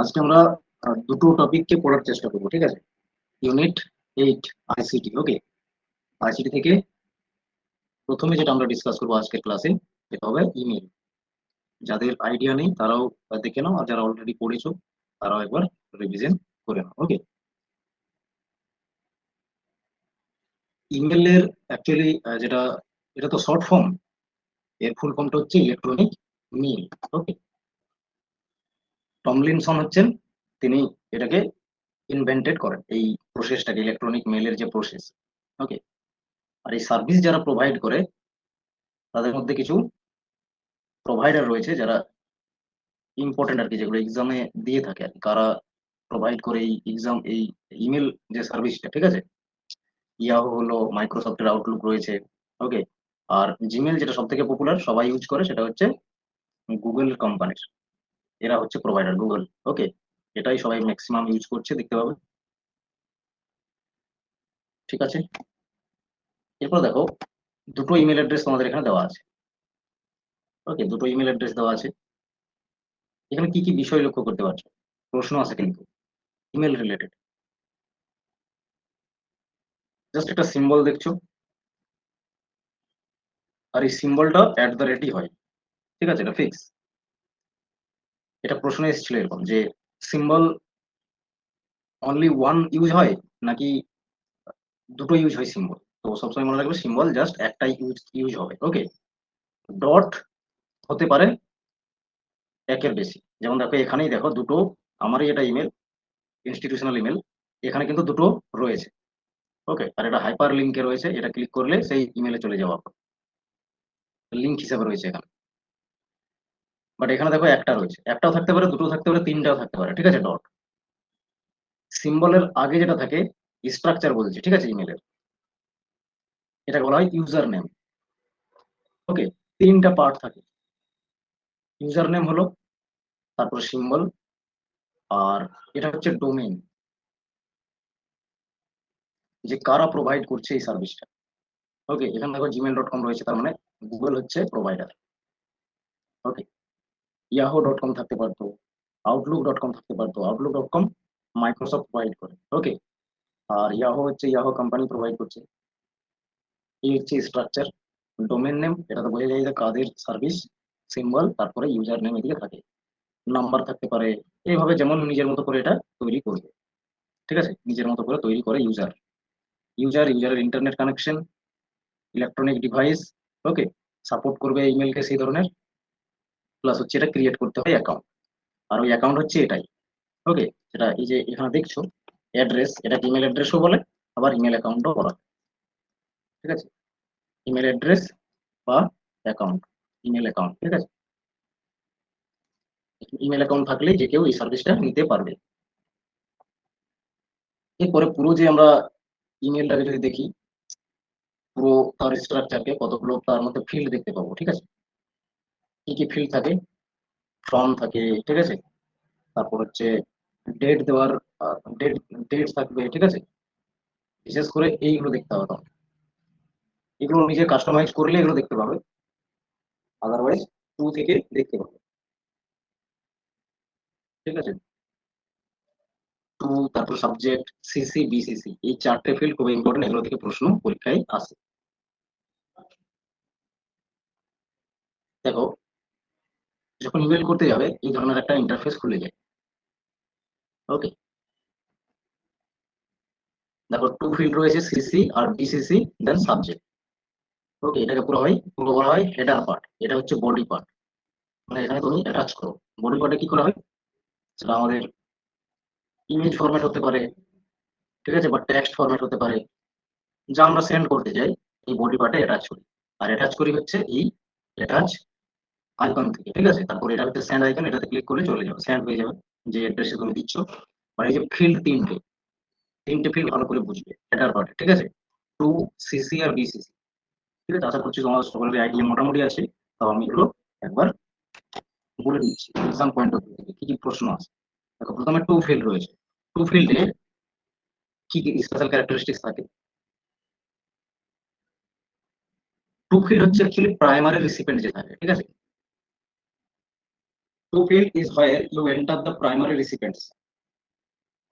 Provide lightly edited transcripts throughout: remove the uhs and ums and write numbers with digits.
আজকে আমরা দুটো টপিককে পড়ার চেষ্টা করবো, ঠিক আছে? Unit 8 ICT. ওকে, আইসিটি থেকে প্রথমে যেটা আমরা ডিসকাস করবো আজকের ক্লাসে, সেটা হবে ইমেল। যাদের আইডিয়া নেই তারাও দেখে নাও, আর যারা অলরেডি পড়েছো তারাও একবার রিভিশন করে নাও। ওকে, ইমেলের অ্যাকচুয়ালি যেটা, এটা তো শর্ট ফর্ম, এর ফুল ফর্মটা হচ্ছে ইলেকট্রনিক মেল। ওকে, টমলিনসন হচ্ছেন, তিনি এটাকে ইনভেন্টেড করেন, এই প্রসেসটাকে, ইলেকট্রনিক মেলের যে প্রসেস। ওকে, আর এই সার্ভিস যারা প্রোভাইড করে তাদের মধ্যে কিছু প্রোভাইডার রয়েছে যারা ইম্পর্টেন্ট আর কি, যেগুলো এক্সামে দিয়ে থাকে আর কি। কারা প্রোভাইড করে এই এক্সাম, এই ইমেল যে সার্ভিসটা, ঠিক আছে? ইয়াহু হলো, মাইক্রোসফটের আউটলুক রয়েছে। ওকে, আর জিমেল যেটা সব থেকে পপুলার, সবাই ইউজ করে, সেটা হচ্ছে গুগল কোম্পানির। এরা হচ্ছে প্রোভাইডার, গুগল। ওকে, এটাই সবাই ম্যাক্সিমাম ইউজ করছে, দেখতে পাবে। ঠিক আছে, এরপর দেখো, দুটো ইমেল অ্যাড্রেস তোমাদের এখানে দেওয়া আছে। ওকে, দুটো ইমেল অ্যাড্রেস দেওয়া আছে। এখানে কি কি বিষয় লক্ষ্য করতে পারছো? প্রশ্ন আছে কিন্তু ইমেল রিলেটেড। জাস্ট একটা সিম্বল দেখছো, আর এই সিম্বলটা অ্যাট দ্য রেটই হয়, ঠিক আছে? এটা ফিক্স। এটা প্রশ্ন এসেছিল এরকম যে সিম্বল অনলি ওয়ান ইউজ হয় নাকি দুটো ইউজ হয় সিম্বল। তো সবসময় মনে রাখবে সিম্বল জাস্ট একটাই ইউজ ইউজ হবে। ওকে, ডট হতে পারে একের বেশি। যেমন দেখো, এখানেই দেখো দুটো, আমারই এটা ইমেল, ইনস্টিটিউশনাল ইমেল, এখানে কিন্তু দুটো রয়েছে। ওকে, আর এটা হাইপার লিঙ্কে রয়েছে, এটা ক্লিক করলে সেই ইমেলে চলে যাওয়া লিঙ্ক হিসেবে রয়েছে এখানে। বাট এখানে দেখো একটা রয়েছে, একটাও থাকতে পারে, দুটো থাকতে পারে, তিনটাও থাকতে পারে, ঠিক আছে? ডট সিম্বলের আগে যেটা থাকে, স্ট্রাকচার বলছে, ঠিক আছে, ইমেলের, এটা বলা হয় ইউজার নেম। ওকে, তিনটা পার্ট থাকে। ইউজার নেম হলো, তারপর সিম্বল, আর এটা হচ্ছে ডোমেইন, যে কারা প্রোভাইড করছে এই সার্ভিসটা। ওকে, এখানে দেখো gmail.com রয়েছে, তার মানে গুগল হচ্ছে প্রোভাইডার। ওকে, yahoo.com থাকতে পারতো, outlook.com থাকতে পারতো, outlook.com মাইক্রোসফট প্রোভাইড করে। ওকে, আর ইয়াহু হচ্ছে ইয়াহু কোম্পানি প্রোভাইড করছে। এই হচ্ছে স্ট্রাকচার। ডোমেন নেম, এটা তো বোঝা যায় যে কাদের সার্ভিস। সিম্বল, তারপরে ইউজার নেম এদিকে থাকে, নাম্বার থাকতে পারে। এইভাবে যেমন নিজের মতো করে এটা তৈরি করবে, ঠিক আছে? নিজের মতো করে তৈরি করে ইউজার, ইউজারের internet connection, electronic device. Okay, support করবে ইমেলকে সেই ধরনের। প্লাস হচ্ছে এটা ক্রিয়েট করতে হয় অ্যাকাউন্ট, আর ওই অ্যাকাউন্ট হচ্ছে এটাই। ওকে, সেটা এই যে এখানে দেখছো অ্যাড্রেস, এটা ইমেল অ্যাড্রেসও বলে, আবার ইমেল অ্যাকাউন্টও বলা হয়, ঠিক আছে? ইমেল অ্যাড্রেস বা অ্যাকাউন্ট, ইমেল অ্যাকাউন্ট, ঠিক আছে? ইমেল অ্যাকাউন্ট থাকলে যে কেউ এই সার্ভিসটা নিতে পারবে। এরপরে পুরো যে আমরা ইমেলটাকে যদি দেখি, পুরো তার স্ট্রাকচারকে, কতগুলো তার মধ্যে ফিল্ড দেখতে পাবো, ঠিক আছে? কি কি ফিল্ড থাকে? ফ্রম থাকে, ঠিক আছে? তারপর হচ্ছে ডেট দেওয়ার, ডেট ডেট থাকবে, ঠিক আছে? বিশেষ করে এইগুলো দেখতে হবে তোমাকে। এগুলো নিজে কাস্টমাইজ করলে এগুলো দেখতে পাবে, আদারওয়াইজ টু থেকে দেখতে পাবে, ঠিক আছে? টু, তারপর সাবজেক্ট, সিসি, বিসিসি, এই চারটে ফিল্ড খুব ইম্পর্টেন্ট, এগুলো থেকে প্রশ্ন পরীক্ষায় আসে। দেখো, যখন ইমেল করতে যাবে এই ধরনের একটা ইন্টারফেস খুলে যায়। ওকে, দেখো টু ফিল্ড রয়েছে, সিসি আর বিসিসি, দেন সাবজেক্ট। ওকে, এটাকে পুরো বলা হয় হেডার পার্ট, এটা হচ্ছে বডি পার্ট, মানে এখানে তুমি অ্যাটাচ করো। বডি পার্টে কি করা হয়, সেটা আমাদের ইমেজ ফরম্যাট হতে পারে, ঠিক আছে, বা টেক্সট ফরম্যাট হতে পারে, যা আমরা সেন্ড করতে চাই এই বডি পার্টে অ্যাটাচ করি। আর অ্যাটাচ করি হচ্ছে এই অ্যাটাচ আইকন থেকে, ঠিক আছে? তারপর এটা হচ্ছে সেন্ড আইকন, এটাতে ক্লিক করলে চলে যাবে, সেন্ড হয়ে যাবে যে অ্যাড্রেসে তুমি দিচ্ছ। মানে এই যে ফিল্ড তিনটে, তিনটে ফিল্ড ভালো করে বুঝবে হেডার পার্টে, ঠিক আছে? টু, সিসি আর বিসিসি, ঠিক আছে? আশা করছি তোমার সকলের আইডিয়া মোটামুটি আছে। তো আমি এগুলো একবার বলে দিচ্ছি এক্সাম পয়েন্ট অফ ভিউ থেকে কি কি প্রশ্ন আছে। দেখো, প্রথমে টু ফিল্ড রয়েছে। টু ফিল্ডে কি কি স্পেশাল ক্যারেক্টারিস্টিক্স থাকে? টু ফিল্ড হচ্ছে অ্যাকচুয়ালি প্রাইমারি রিসিপিয়েন্ট যে থাকে, ঠিক আছে? To to field is where you enter the primary recipients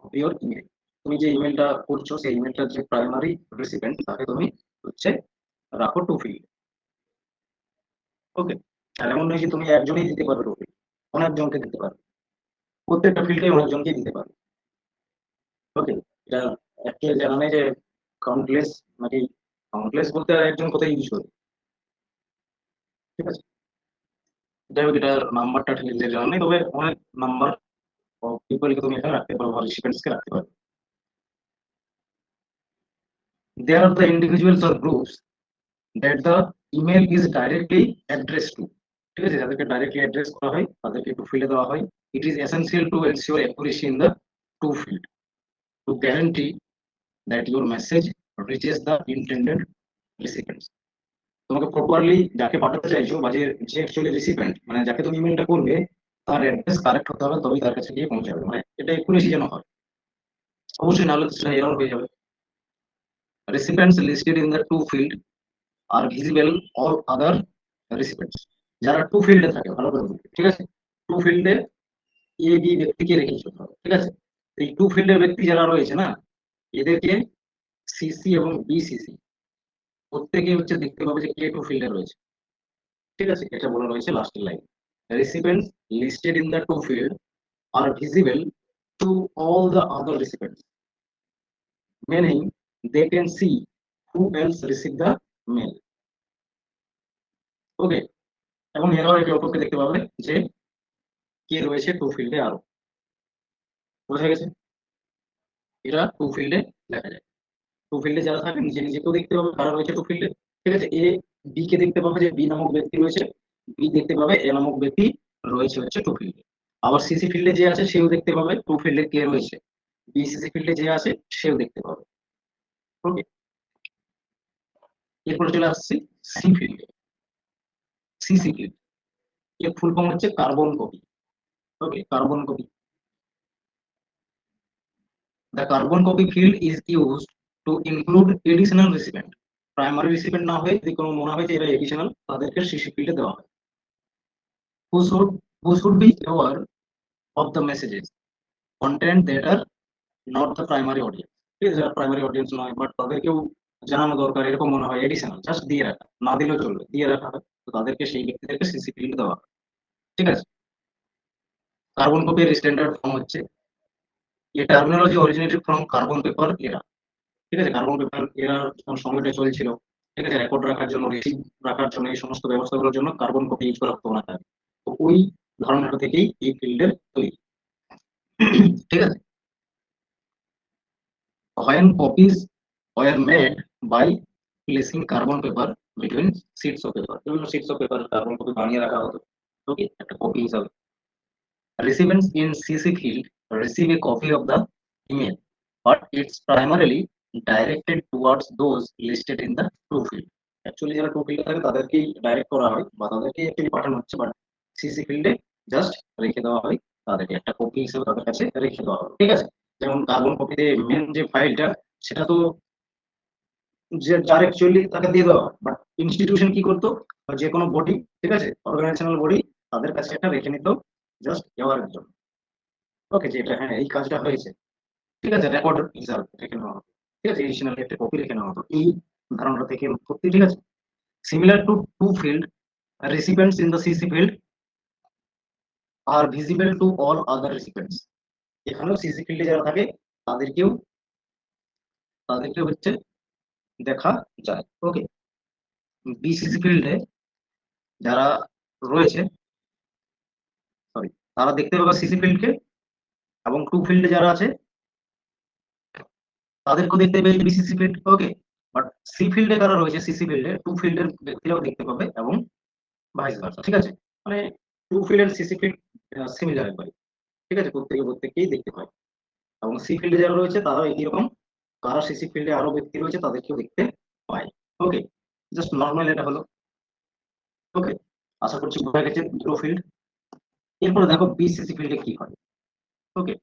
of your email. তুমি যে ইমেলটা করছো সেই ইমেলটার যে প্রাইমারি রিসিপিয়েন্ট তাকে তুমি হচ্ছে রাখো টু ফিল্ড। ওকে, আর এমন নয় যে তুমি একজনই দিতে পারবে টু ফিল্ড, অনেকজনকে দিতে পারবে, প্রত্যেকটা ফিল্ডে অনেকজনকে দিতে পারবে। ওকে, এটা অ্যাকচুয়ালি জানা নেই যে কাউন্টলেস নাকি, কাউন্টলেস বলতে আর একজন কোথায় ইউজ করবে, ঠিক আছে। যাই হোক, এটার নাম্বারটা ঠিক জানা নেই, তবে অনেক নাম্বার অফ পিপলকে তুমি এখানে রাখতে পারো বা রিসিপিয়েন্টসকে রাখতে পারো। There are the individuals or groups that the email is directly addressed to, ঠিক আছে, যাদেরকে ডাইরেক্টলি অ্যাড্রেস করা হয় তাদেরকে টু ফিল্ডে দেওয়া হয়। It is essential to ensure accuracy in the to field to guarantee that your message reaches the intended recipients. তোমাকে প্রপারলি যাকে পাঠাতে চাইছো বা যে যে অ্যাকচুয়ালি রিসিপিয়েন্ট, মানে যাকে তুমি ইমেলটা করবে, তার অ্যাড্রেস কারেক্ট হতে হবে, তবেই তার কাছে গিয়ে পৌঁছাবে, মানে এটা একুরেসি যেন হয়। অবশ্যই, নাহলে তো সেটা এরর হয়ে যাবে। Recipients listed in the to field are visible all other recipients। যারা টু ফিল্ডে থাকে, ভালো করে বুঝবে, ঠিক আছে। টু ফিল্ডে এ বি ব্যক্তিকে রেখেছো, ঠিক আছে। এই টু ফিল্ডের ব্যক্তি যারা রয়েছে না, এদেরকে সিসি এবং বিসিসি প্রত্যেকে হচ্ছে দেখতে পাবে যে কে টু ফিল্ডে রয়েছে, ঠিক আছে। এটা বলা রয়েছে লাস্টের line, recipients listed in the to field are visible to all the other recipients, meaning they can see who else received the mail। Okay, এবং এরাও একে অপরকে দেখতে পাবে যে কে রয়েছে টু ফিল্ডে আরো। বোঝা গেছে, এরা টু ফিল্ডে দেখা যায়। টু ফিল্ডে যারা থাকে নিজে নিজেকেও দেখতে পাবে কারা রয়েছে টু ফিল্ডে, ঠিক আছে। এ বি কে দেখতে পাবে যে বি নামক ব্যক্তি রয়েছে, বি দেখতে পাবে এ নামক ব্যক্তি রয়েছে হচ্ছে টু ফিল্ডে। আবার সিসি ফিল্ডে যে আছে সেও দেখতে পাবে টু ফিল্ডে কে রয়েছে, বিসিসি ফিল্ডে যে আছে সেও দেখতে পাবে। ওকে, এরপরে চলে আসছি সি ফিল্ডে। সিসি ফিল্ড এর ফুল ফর্ম হচ্ছে carbon copy. Okay, carbon copy. The carbon copy field is used to include additional recipient. Primary recipient না হয়ে যদি কোনো মনে হয় যে এরা additional, তাদেরকে সিসি ফিল্ডে দেওয়া হয়। Who should who should be aware of the messages content that are not the primary audience। ঠিক আছে, যারা প্রাইমারি অডিয়েন্স নয় বাট তাদেরকেও জানানো দরকার, এরকম মনে হয় এডিশনাল, জাস্ট দিয়ে রাখা, না দিলেও চলবে, দিয়ে রাখা হয়, তো তাদেরকে সেই ব্যক্তিদেরকে সিসি ফিল্ডে দেওয়া হয়, ঠিক আছে। কার্বন কপির স্ট্যান্ডার্ড ফর্ম হচ্ছে, এই terminology originated from carbon paper এরা, ঠিক আছে। কার্বন পেপার এরা যখন সময়টা চলছিল, ঠিক আছে, রেকর্ড রাখার জন্য, রিসিভ রাখার জন্য, এই সমস্ত ব্যবস্থাগুলোর জন্য কার্বন কপি ইউজ করা হতো না। তো ওই ধারণাটা থেকেই এই ফিল্ডের তৈরি, ঠিক আছে। When copies were made by placing carbon paper between sheets of paper, বিভিন্ন sheets of paper carbon copy বানিয়ে রাখা হতো, ওকে, একটা কপি হিসাবে। Recipients in CC field receive a copy of the email, but it's primarily directed towards those listed in the true field। Actually যারা two ফিল্ডে থাকে তাদেরকেই ডাইরেক্ট করা হয় বা তাদেরকে অ্যাকচুয়ালি পাঠানো হচ্ছে, বাট সিসি ফিল্ডে জাস্ট রেখে দেওয়া হয়, তাদেরকে একটা কপি হিসেবে তাদের কাছে রেখে দেওয়া হয়, ঠিক আছে। যেমন কার্বন কপিতে মেন যে ফাইলটা, সেটা তো যে যার অ্যাকচুয়ালি তাকে দিয়ে দেওয়া হয়, বাট ইনস্টিটিউশন কি করতো, বা যে কোনো বডি, ঠিক আছে, অর্গানাইজেশনাল বডি, তাদের কাছে একটা রেখে নিত জাস্ট এওয়ারের জন্য। ওকে, যে এটা হ্যাঁ এই কাজটা হয়েছে, ঠিক আছে, রেকর্ড হিসাবে রেখে নেওয়া হতো, ঠিক আছে, এডিশনাল একটা কপি রেখে নেওয়া হতো, এই ধারণাটা থেকে উৎপত্তি, ঠিক আছে। Similar to to field, recipients in the CC field are visible to all other recipients. এখানেও সিসি ফিল্ডে যারা থাকে তাদেরকেও তাদেরকে হচ্ছে দেখা যায়। ওকে, বিসিসি ফিল্ডে যারা রয়েছে, সরি, তারা দেখতে পাবে সিসি ফিল্ডকে, এবং টু ফিল্ডে যারা আছে তাদেরকেও দেখতে পাবে BCC field. Okay, but C ফিল্ডে যারা রয়েছে, সিসি ফিল্ডে টু ফিল্ডের ব্যক্তিরাও দেখতে পাবে এবং ভাইস ভার্সা, ঠিক আছে। মানে to field and CC field similar একবার, ঠিক আছে, প্রত্যেকেই দেখতে পায়, এবং সি ফিল্ডে যারা রয়েছে তারাও একই রকম, কারা সিসি ফিল্ডে আরো ব্যক্তি রয়েছে তাদেরকেও দেখতে পায়। ওকে, জাস্ট নর্মাল এটা হলো। ওকে, আশা করছি বোঝা গেছে দুটো ফিল্ড। এরপরে দেখো বিসিসি ফিল্ডে কি হয়। Okay,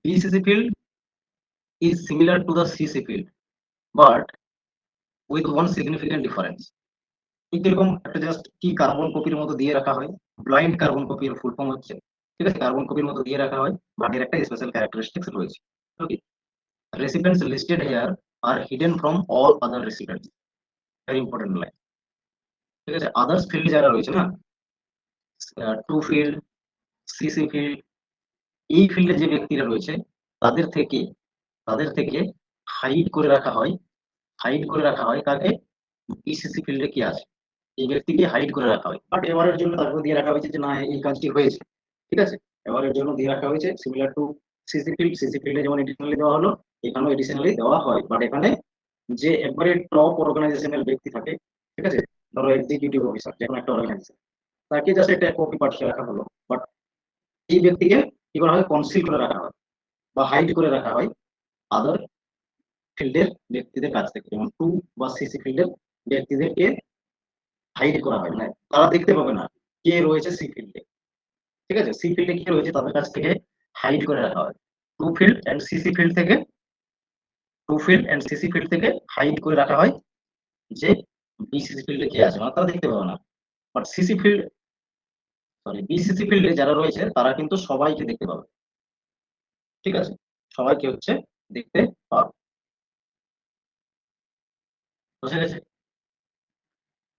BCC field is similar to the CC field, but with one significant difference. এরকম একটা জাস্ট কি কার্বন কপির মতো দিয়ে রাখা হয়, ব্লাইন্ড কার্বন কপির ফুল ফর্ম হচ্ছে, ঠিক আছে, কার্বন কপির মতো দিয়ে রাখা হয়, বাট এর একটা স্পেশাল ক্যারেক্টারিস্টিক্স রয়েছে। ওকে, recipients listed here are hidden from all other recipients, very important line, ঠিক আছে। আদার্স ফিল্ড যারা রয়েছে না, টু ফিল্ড, সিসি ফিল্ড, এই ফিল্ডে যে ব্যক্তিরা রয়েছে তাদের থেকে তাদের থেকে হাইড করে রাখা হয়, হাইড করে রাখা হয় কাকে, বিসিসি ফিল্ডে কি আছে এই ব্যক্তিকে হাইড করে রাখা হয়, বাট এবারের জন্য তারপর দিয়ে রাখা হয়েছে যে না এই কাজটি হয়েছে, ঠিক আছে। এবারের জন্য দিয়ে রাখা হয়েছে similar to CC field, CC ফিল্ডে যেমন এডিশনালি দেওয়া হলো, এখানেও এডিশনালি দেওয়া হয়, বাট এখানে যে একবারে টপ অর্গানাইজেশনের ব্যক্তি থাকে, ঠিক আছে, ধরো এক্সিকিউটিভ অফিসার যে কোনো একটা অর্গানাইজেশন, তাকে জাস্ট একটা কপি পাঠিয়ে রাখা হলো, বাট এই ব্যক্তিকে কি করা হয়, কনসিল করে রাখা হয় বা হাইড করে রাখা হয় আদার ফিল্ডের ব্যক্তিদের কাছ থেকে, যেমন টু বা সিসি ফিল্ডের ব্যক্তিদেরকে হাইড করা হয়, মানে তারা দেখতে পাবে না কে রয়েছে সি ফিল্ডে, ঠিক আছে, সি ফিল্ডে কে রয়েছে তাদের কাছ থেকে হাইড করে রাখা হয়। To field and CC field থেকে to field and CC field থেকে হাইড করে রাখা হয় যে বিসিসি ফিল্ডে কে আছে, মানে তারা দেখতে পাবে না, but CC field, sorry, BCC ফিল্ডে যারা রয়েছে তারা কিন্তু সবাইকে দেখতে পাবে, ঠিক আছে, সবাইকে হচ্ছে দেখতে পাবে, বুঝা গেছে।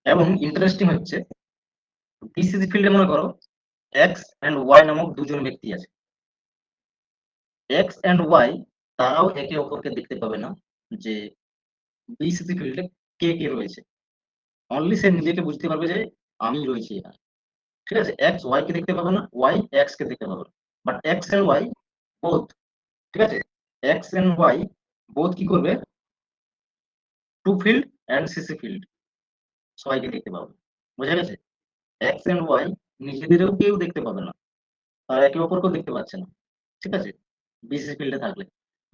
এবং ইন্টারেস্টিং হচ্ছে বিসিসি ফিল্ডে মনে করো এক্স এন্ড ওয়াই নামক দুজন ব্যক্তি আছে, এক্স এন্ড ওয়াই তারাও একে অপরকে দেখতে পাবে না যে বিসিসি ফিল্ডে কে কে রয়েছে, অনলি সে নিজেকে বুঝতে পারবে যে আমি রয়েছি এখানে, ঠিক আছে। এক্স ওয়াই কে দেখতে পাবে না, ওয়াই এক্স কে দেখতে পাবে না, but X and Y both, ঠিক আছে, এক্স এন্ড ওয়াই বোথ কি করবে, to field and CC field সবাইকে দেখতে পাবে, বোঝা গেছে। এক্স এন্ড ওয়াই নিজেদেরও কেউ দেখতে পাবে না, তারা একে অপরকেও দেখতে পাচ্ছে না, ঠিক আছে, বিসিসি ফিল্ডে থাকলে,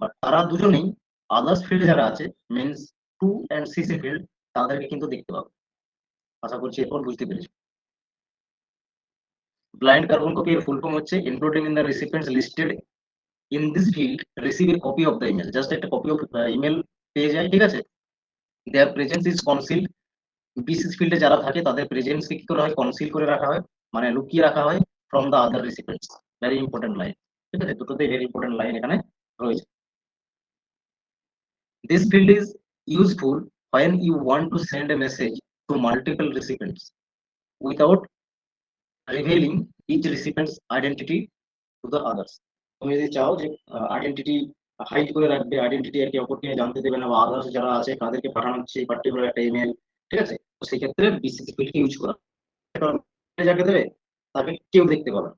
বাট তারা দুজনেই আদার্স ফিল্ডে যারা আছে means to and CC field তাদেরকে কিন্তু দেখতে পাবে। আশা করছি এরপর বুঝতে পেরেছি। ব্লাইন্ড কার্বন কপি এর ফুল ফর্ম হচ্ছে including in the recipients listed in this field receive a copy of the email, just একটা কপি অফ ইমেল পেয়ে যায়, ঠিক আছে। Their presence is concealed, BCC ফিল্ডে যারা থাকে তাদের প্রেজেন্স কে কি করা হয়, কনসিল করে রাখা হয়, মানে লুকিয়ে রাখা হয় from the other recipients, very important line, ঠিক আছে, দুটোতেই ভেরি ইম্পর্টেন্ট লাইন এখানে রয়েছে। This field is useful when you want to send a message to multiple recipients without revealing each recipient's identity to the others, তুমি যদি চাও যে identity hide করে রাখবে, আইডেন্টিটি আর কি অপরকে জানতে দেবে না, বা আদার্স যারা আছে তাদেরকে পাঠানো হচ্ছে এই পার্টিকুলার একটা ইমেল, ঠিক আছে, তো সেই ক্ষেত্রে বিসিসি ফিল্ডকে ইউজ করা, কারণ যাকে দেবে তাকে কেউ দেখতে পাবে না,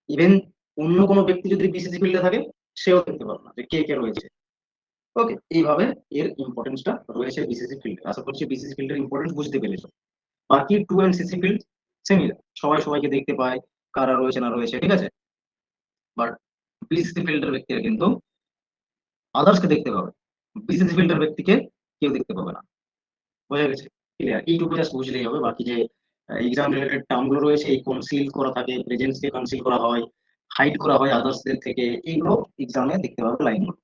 ইভেন অন্য কোনো ব্যক্তি যদি বিসিসি ফিল্ডে থাকে সেও দেখতে পাবে না যে কে কে রয়েছে। ওকে, এইভাবে এর ইম্পর্টেন্সটা রয়েছে বিসিসি ফিল্ড, আশা করছি বিসিসি ফিল্ডের ইম্পর্টেন্স বুঝতে পেরেছো। বাকি to and CC field similar, সবাই সবাইকে দেখতে পায় কারা রয়েছে না রয়েছে, ঠিক আছে, বাট বিসিসি ফিল্ডের ব্যক্তিরা কিন্তু আদার্সকে দেখতে পাবে, বিসিসি ফিল্ডের ব্যক্তিকে কেউ দেখতে পাবে না, বোঝা গেছে, ক্লিয়ার, এইটুকু জাস্ট বুঝলেই হবে। বাকি যে এক্সাম রিলেটেড টার্ম গুলো রয়েছে, এই কনসিল করা থাকে, প্রেজেন্স কে কনসিল করা হয়, হাইড করা হয় আদার্সদের থেকে, এইগুলো এক্সামে দেখতে পাবে লাইনগুলো,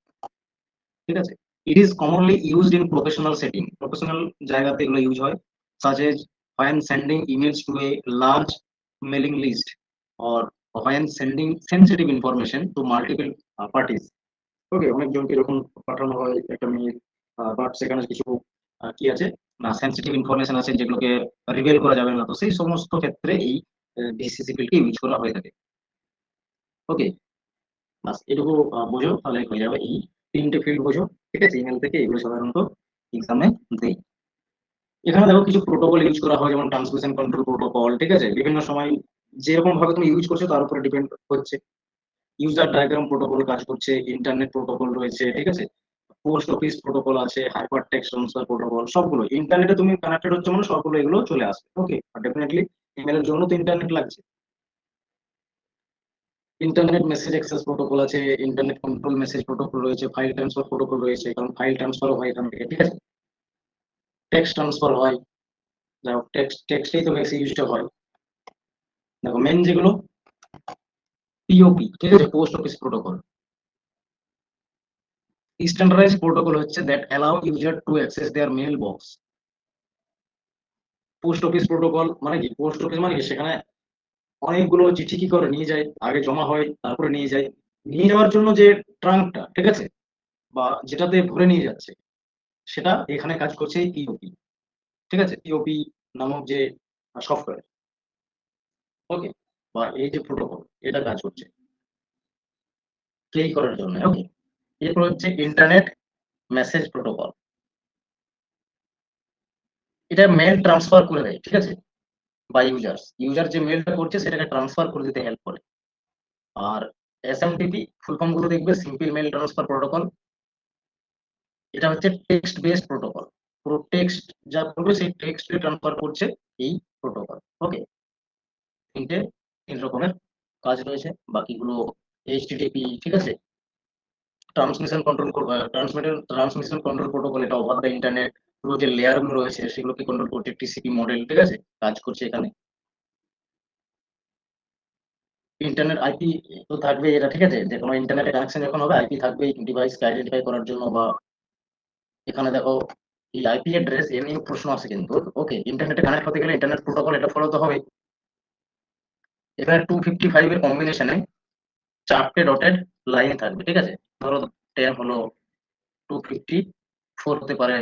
ঠিক আছে। It is commonly used in professional setting, professional জায়গাতে এগুলো ইউজ হয়, such as when sending emails to a large mailing list or when sending sensitive information to multiple parties। ওকে, অনেকজনকে যখন পাঠানো হয় একটা মেইল, বাট সেখানে কিছু কি আছে না, সেনসিটিভ ইনফরমেশন আছে যেগুলোকে রিভিল করা যাবে না, তো সেই সমস্ত ক্ষেত্রে এই ডিসিসি ফিল্ডকে ইউজ করা হয়ে থাকে। ওকে, বাস এটুকু বোঝো তাহলে হয়ে যাবে, এই তিনটে ফিল্ড বোঝো, ঠিক আছে, ইমেল থেকে এগুলো সাধারণত এক্সামে দেই। এখানে দেখো কিছু প্রোটোকল ইউজ করা হয়, যেমন ট্রান্সমিশন কন্ট্রোল প্রোটোকল, ঠিক আছে, বিভিন্ন সময় যেরকম ভাবে তুমি ইউজ করছো তার উপরে ডিপেন্ড হচ্ছে। ইউজার ডায়াগ্রাম প্রোটোকল কাজ করছে, ইন্টারনেট প্রোটোকল রয়েছে, ঠিক আছে, পোস্ট অফিস প্রোটোকল আছে, হাইপার টেক্সট ট্রান্সফার প্রোটোকল, সবগুলো ইন্টারনেটে তুমি কানেক্টেড হচ্ছে মানে সবগুলো এগুলো চলে আসবে। ওকে, আর ডেফিনেটলি ইমেলের জন্য তো ইন্টারনেট লাগছে। ইন্টারনেট মেসেজ অ্যাক্সেস প্রোটোকল আছে, ইন্টারনেট কন্ট্রোল মেসেজ প্রোটোকল রয়েছে, ফাইল ট্রান্সফার প্রোটোকল রয়েছে, কারণ ফাইল ট্রান্সফার হয় এখান থেকে, ঠিক আছে, টেক্সট ট্রান্সফার হয়, দেখো টেক্সটেই তো বেশি ইউজটা হয়। দেখো মেন যেগুলো পিওপি, ঠিক আছে, post office protocol, standardised protocol হচ্ছে that allow user to access their mailbox, post office protocol মানে কি, পোস্ট অফিস মানে কি, সেখানে অনেকগুলো চিঠি কি করে নিয়ে যায়, আগে জমা হয় তারপরে নিয়ে যায়। নিয়ে যাওয়ার জন্য যে ট্রাঙ্কটা, ঠিক আছে, বা যেটাতে ভরে নিয়ে যাচ্ছে, সেটা এখানে কাজ করছে পিওপি। ঠিক আছে, পিওপি নামক যে সফটওয়্যার, ওকে, বা এই যে প্রোটোকল, এটা কাজ করছে ক্লিক করার জন্য। ওকে, এরপর হচ্ছে ইন্টারনেট মেসেজ প্রোটোকল। এটা মেল ট্রান্সফার করে দেয়, ঠিক আছে, বা ইউজার যে মেলটা করছে সেটাকে ট্রান্সফার করে দিতে হেল্প করে। আর এসএমটিপি ফুল ফর্ম গুলো দেখবে, সিম্পল মেল ট্রান্সফার প্রোটোকল। এটা হচ্ছে টেক্সট বেসড প্রোটোকল, পুরো টেক্সট যা করবে সেই টেক্সটে ট্রান্সফার করছে এই প্রোটোকল। ওকে, তিনটে তিন রকমের কাজ রয়েছে, বাকিগুলো এইচটিটিপি, ঠিক আছে, ট্রান্সমিশন কন্ট্রোল প্রোটোকল, এটা ওভার দ্য ইন্টারনেট পুরো যে লেয়ার গুলো রয়েছে সেগুলোকে কন্ট্রোল করছে, টিসিপি মডেল, ঠিক আছে, কাজ করছে এখানে। ইন্টারনেট আইপি তো থাকবে, এটা ঠিক আছে, যে কোনো ইন্টারনেটে কানেকশন যখন হবে আইপি থাকবে ডিভাইসকে আইডেন্টিফাই করার জন্য। বা এখানে দেখো এই আইপি অ্যাড্রেস এ নিয়ে প্রশ্ন আছে কিন্তু। ওকে, ইন্টারনেটে কানেক্ট হতে গেলে ইন্টারনেট প্রোটোকল এটা ফলো তো হবে। এখানে 255 এর কম্বিনেশনে চারটে ডটেড লাইন থাকবে, ঠিক আছে। ধরো 10 হলো, 254 হতে পারে,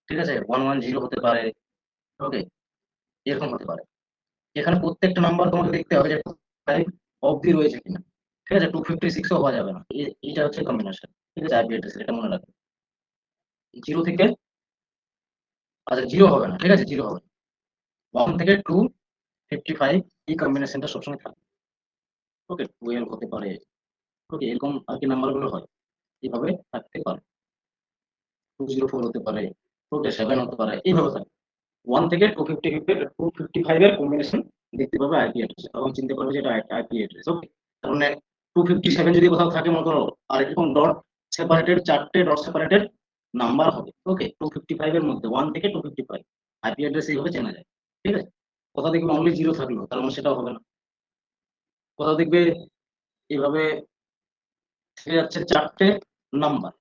ঠিক আছে, 110 হতে পারে। ওকে, এরকম হতে পারে। এখানে প্রত্যেকটা নাম্বার তোমাকে দেখতে হবে যে 5 অবধি রয়েছে কিনা, ঠিক আছে, 256ও হওয়া যাবে না। এটা হচ্ছে কম্বিনেশন, ঠিক আছে, আইপি অ্যাড্রেস, এটা মনে রাখবে। জিরো থেকে, আচ্ছা জিরো হবে না, ঠিক আছে, জিরো হবে 1 থেকে 255, এই কম্বিনেশনটা সবসময় থাকবে। ওকে, 12 হতে পারে। ওকে, এরকম আর কি নাম্বার গুলো হয়, এইভাবে থাকতে পারে। 204 হতে পারে, ওকে, 7 হতে পারে, এইভাবে থাকে। 1 থেকে 255 এর কম্বিনেশন দেখতে পাবে আইপি অ্যাড্রেস, তখন চিনতে পারবে যে এটা আইপি অ্যাড্রেস। ওকে, তার মানে 257 যদি কোথাও থাকে মনে করো, আর এরকম ডট সেপারেটেড, চারটে ডট সেপারেটেড নাম্বার হবে। ওকে, 255 এর মধ্যে 1 থেকে 255 আইপি অ্যাড্রেস এইভাবে চেনা যায়, ঠিক আছে। কোথাও দেখবে অনলি জিরো থাকলো, তার মানে সেটাও হবে না। কোথাও দেখবে এইভাবে থেকে যাচ্ছে চারটে নাম্বার,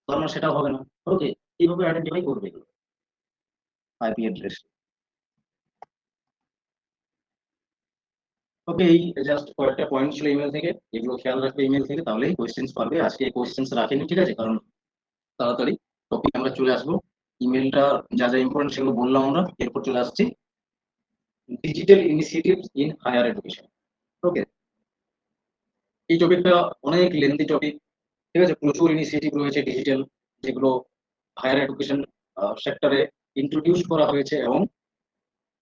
তার মানে সেটাও হবে না। ওকে, এইভাবে আইডেন্টিফাই করবে এগুলো আইপি অ্যাড্রেস। ওকে, এই জাস্ট কয়েকটা পয়েন্ট ছিল ইমেল থেকে, এগুলো খেয়াল রাখবে ইমেল থেকে, তাহলেই কোয়েশ্চেন্স পারবে। আজকে কোয়েশ্চেন্স রাখেনি, ঠিক আছে, কারণ তাড়াতাড়ি টপিক আমরা চলে আসবো। ইমেলটা যা যা ইম্পর্টেন্ট সেগুলো বললাম আমরা, এরপর চলে আসছি digital initiatives in higher education. Okay, এই টপিকটা অনেক লেন্দি টপিক, ঠিক আছে, প্রচুর ইনিশিয়েটিভ রয়েছে ডিজিটাল, যেগুলো হায়ার এডুকেশন সেক্টরে ইন্ট্রোডিউস করা হয়েছে, এবং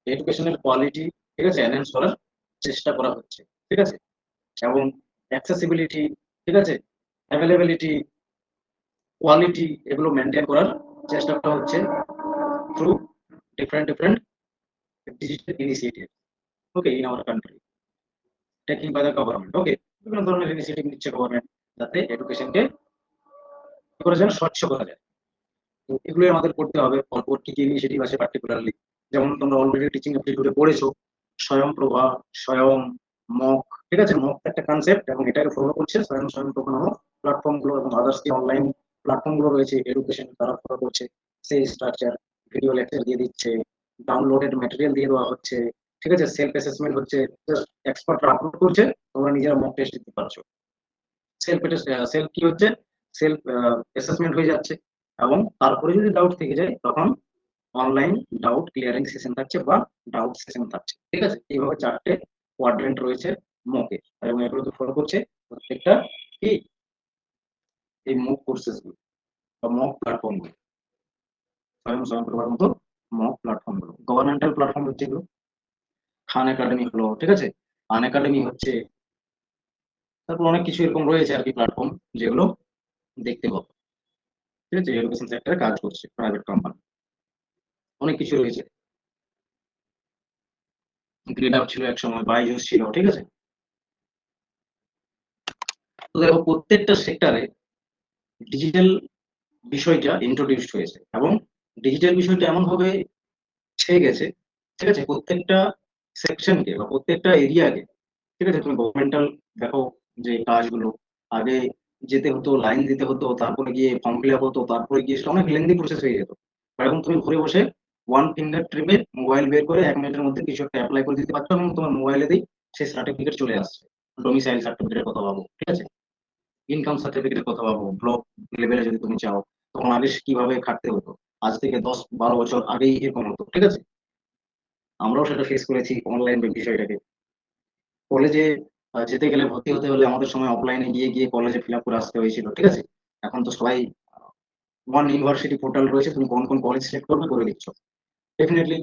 এডুকেশনের কোয়ালিটি, ঠিক আছে, এনহ্যান্স করার চেষ্টা করা হচ্ছে, ঠিক আছে, এবং অ্যাক্সেসিবিলিটি, ঠিক আছে, অ্যাভেলেবিলিটি, কোয়ালিটি, এগুলো মেনটেন করার চেষ্টা করা হচ্ছে through different different digital initiative. Okay, in our country, taking by the government. Okay, বিভিন্ন ধরনের ইনিশিয়েটিভ নিচ্ছে গভর্নমেন্ট, যাতে এডুকেশনকে কি করে যেন স্বচ্ছ করা যায়। তো এগুলোই আমাদের করতে হবে। পরপর কি কি ইনিশিয়েটিভ আছে পার্টিকুলারলি, যেমন তোমরা অলরেডি টিচিং অ্যাপটিটিউডে পড়েছো, স্বয়ংপ্রভা, স্বয়ং, মক, ঠিক আছে, মক একটা কনসেপ্ট, এবং এটাকে ফলো করছে স্বয়ংপ্রভা নামক প্ল্যাটফর্ম গুলো, এবং আদার্স যে অনলাইন প্ল্যাটফর্ম গুলো রয়েছে এডুকেশন, তারা ফলো করছে সেই স্ট্রাকচার। ভিডিও লেকচার দিয়ে দিচ্ছে, ডাউনলোডেড ম্যাটেরিয়াল দিয়ে দেওয়া হচ্ছে, ঠিক আছে, সেলফ অ্যাসেসমেন্ট হচ্ছে, এক্সপার্টরা আপলোড করছে, তোমরা নিজেরা মক টেস্ট দিতে পারছো। সেলফ সেলফ কি হচ্ছে, সেলফ অ্যাসেসমেন্ট হয়ে যাচ্ছে, এবং তারপরে যদি ডাউট থেকে যায় তখন অনলাইন ডাউট ক্লিয়ারিং সেশন থাকছে, বা ডাউট সেশন থাকছে, ঠিক আছে। এইভাবে চারটে কোয়াড্রেন্ট রয়েছে মকে, এবং এগুলোকে ফলো করছে প্রত্যেকটা কি এই মক কোর্সেস গুলো বা মক প্ল্যাটফর্ম গুলো, স্বয়ংপ্রভার মতো মক প্ল্যাটফর্ম গুলো। গভর্নমেন্টাল প্ল্যাটফর্ম হচ্ছে এগুলো, খান একাডেমি হলো, ঠিক আছে, আন একাডেমি হচ্ছে, তারপর অনেক কিছু এরকম রয়েছে আর কি প্ল্যাটফর্ম, যেগুলো দেখতে পাবো, ঠিক আছে, এডুকেশন সেক্টরে কাজ করছে প্রাইভেট কোম্পানি, অনেক কিছু রয়েছে। গ্রেড আপ ছিল এক সময়, বাইজুস ছিল, ঠিক আছে। তো দেখো প্রত্যেকটা সেক্টরে ডিজিটাল বিষয়টা ইন্ট্রোডিউসড হয়েছে, এবং ডিজিটাল বিষয়টা এমন ভাবে ছেয়ে গেছে, ঠিক আছে, প্রত্যেকটা সেকশনকে বা প্রত্যেকটা এরিয়াকে, ঠিক আছে। তুমি গভর্নমেন্টাল দেখো যে কাজগুলো, আগে যেতে হতো, লাইন দিতে হতো, তারপরে গিয়ে ফর্ম ফিল আপ হতো, তারপরে গিয়ে সেটা অনেক লেন্দি প্রসেস হয়ে যেত। এখন তুমি ঘরে বসে ওয়ান ফিঙ্গার ট্রিপে মোবাইল বের করে 1 মিনিটের মধ্যে কিছু একটা অ্যাপ্লাই করে দিতে পারছো এবং তোমার মোবাইলেতেই সেই সার্টিফিকেট চলে আসছে। ডোমিসাইল সার্টিফিকেটের কথা ভাবো, ঠিক আছে, ইনকাম সার্টিফিকেটের কথা ভাবো, ব্লক লেভেলে যদি তুমি চাও, তখন আগে কিভাবে খাটতে হতো, আজ থেকে 10-12 বছর আগেই এরকম হতো, ঠিক আছে। আমরাও সেটা ফেস করেছি অনলাইন বিষয়টাকে। কলেজে যেতে গেলে ভর্তি হতে হলে আমাদের সময় অফলাইনে গিয়ে গিয়ে কলেজে ফিল আপ করে আসতে হয়েছিল, ঠিক আছে। এখন তো সবাই ওয়ান ইউনিভার্সিটি পোর্টাল রয়েছে, তুমি কোন কোন কলেজ সিলেক্ট করবে করে দিচ্ছ। ডেফিনেটলি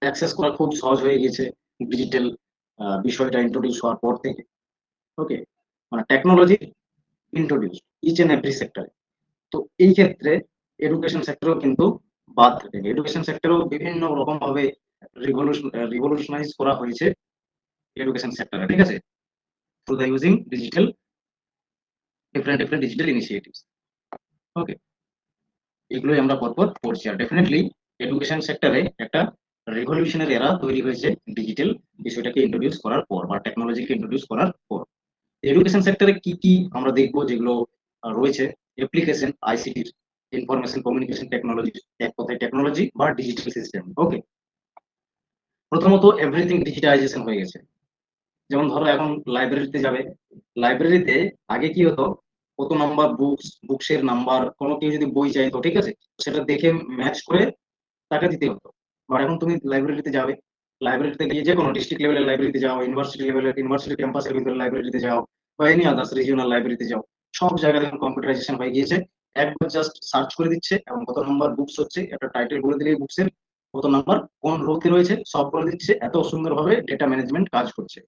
অ্যাক্সেস করা খুব সহজ হয়ে গেছে ডিজিটাল বিষয়টা ইন্ট্রোডিউস হওয়ার পর থেকে। ওকে, মানে technology introduce each and every সেক্টরে। তো এই ক্ষেত্রে এডুকেশন সেক্টরেও কিন্তু বাদ থাকে, এডুকেশন সেক্টরেও বিভিন্ন রকম ভাবে রিভলিউশনাইজ করা হয়েছে এডুকেশন সেক্টরে, ঠিক আছে, through the using digital different different digital initiatives. Okay, এগুলোই আমরা পরপর পড়ছি। আর ডেফিনেটলি এডুকেশন সেক্টরে একটা রেভলিউশনারি এরা তৈরি হয়েছে ডিজিটাল বিষয়টাকে ইন্ট্রোডিউস করার পর বা টেকনোলজিকে ইন্ট্রোডিউস করার পর। এডুকেশন সেক্টরে কি কি আমরা দেখবো যেগুলো রয়েছে, অ্যাপ্লিকেশন আইসিটির, ইনফরমেশন কমিউনিকেশন টেকনোলজি, এক কথায় টেকনোলজি বা ডিজিটাল সিস্টেম। ওকে, প্রথমত এভরিথিং ডিজিটাইজেশন হয়ে গেছে। যেমন ধরো এখন লাইব্রেরিতে যাবে, লাইব্রেরিতে আগে কি হতো, কত নাম্বার বুকসের নাম্বার, কোনো কেউ যদি বই চাইতো, ঠিক আছে, সেটা দেখে ম্যাচ করে টাকা দিতে হতো। বাট এখন তুমি লাইব্রেরিতে যাবে, লাইব্রেরিতে গিয়ে যে কোনো ডিস্ট্রিক্ট লেভেলের লাইব্রেরিতে যাও, ইউনিভার্সিটি লেভেলের ইউনিভার্সিটি ক্যাম্পাসের ভিতরে লাইব্রেরিতে যাও, বা এনি আদার্স রিজিওনাল লাইব্রেরিতে যাও, সব জায়গায় এখন কম্পিউটারাইজেশন হয়ে গিয়েছে। একবার জাস্ট সার্চ করে দিচ্ছে এবং কত নাম্বার বুকস হচ্ছে, একটা টাইটেল বলে দিলেই বুকসের কত নাম্বার কোন রোতে রয়েছে সব বলে দিচ্ছে, এত সুন্দরভাবে ডেটা ম্যানেজমেন্ট কাজ করছে,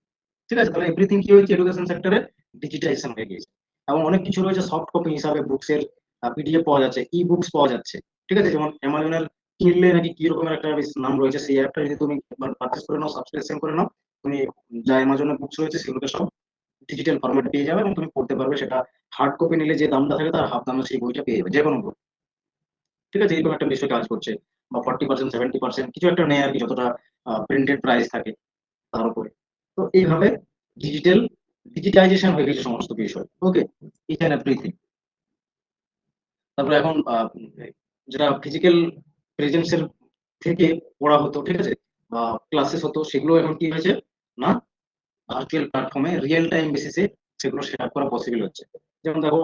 ঠিক আছে। তাহলে এভরিথিং কি হয়েছে এডুকেশন সেক্টরে, ডিজিটাইজেশন হয়ে গিয়েছে। এবং অনেক কিছু রয়েছে সফট কপি হিসাবে বুকসের, পিডিএফ পাওয়া যাচ্ছে, ই বুকস পাওয়া যাচ্ছে, ঠিক আছে। যেমন অ্যামাজনের কিনলে নাকি কি রকমের একটা বেশ নাম রয়েছে, সেই অ্যাপটা যদি তুমি পারচেস করে নাও, সাবস্ক্রিপশন করে নাও, তুমি যা অ্যামাজনের বুকস রয়েছে সেগুলোকে সব ডিজিটাল ফরম্যাট পেয়ে যাবে এবং তুমি পড়তে পারবে। সেটা হার্ড কপি নিলে যে দামটা থাকে তার হাফ দামে সেই বইটা পেয়ে যাবে যে কোনো বই, ঠিক আছে। এরকম একটা বিষয় কাজ করছে, বা 40% 70% কিছু একটা নেই আর কি, যতটা প্রিন্টেড প্রাইস থাকে তার উপরে। তো এইভাবে ডিজিটাল ডিজিটাইজেশন হয়ে গেছে সমস্ত বিষয়। ওকে, ইচ এন্ড এভরিথিং। তারপরে এখন যেটা ফিজিক্যাল প্রেজেন্সের থেকে পড়া হতো, ঠিক আছে, বা ক্লাসেস হতো, সেগুলো এখন কি হয়েছে না, ভার্চুয়াল প্ল্যাটফর্মে রিয়েল টাইম বেসিসে সেগুলো শেয়ার করা পসিবল হচ্ছে। যেমন দেখো,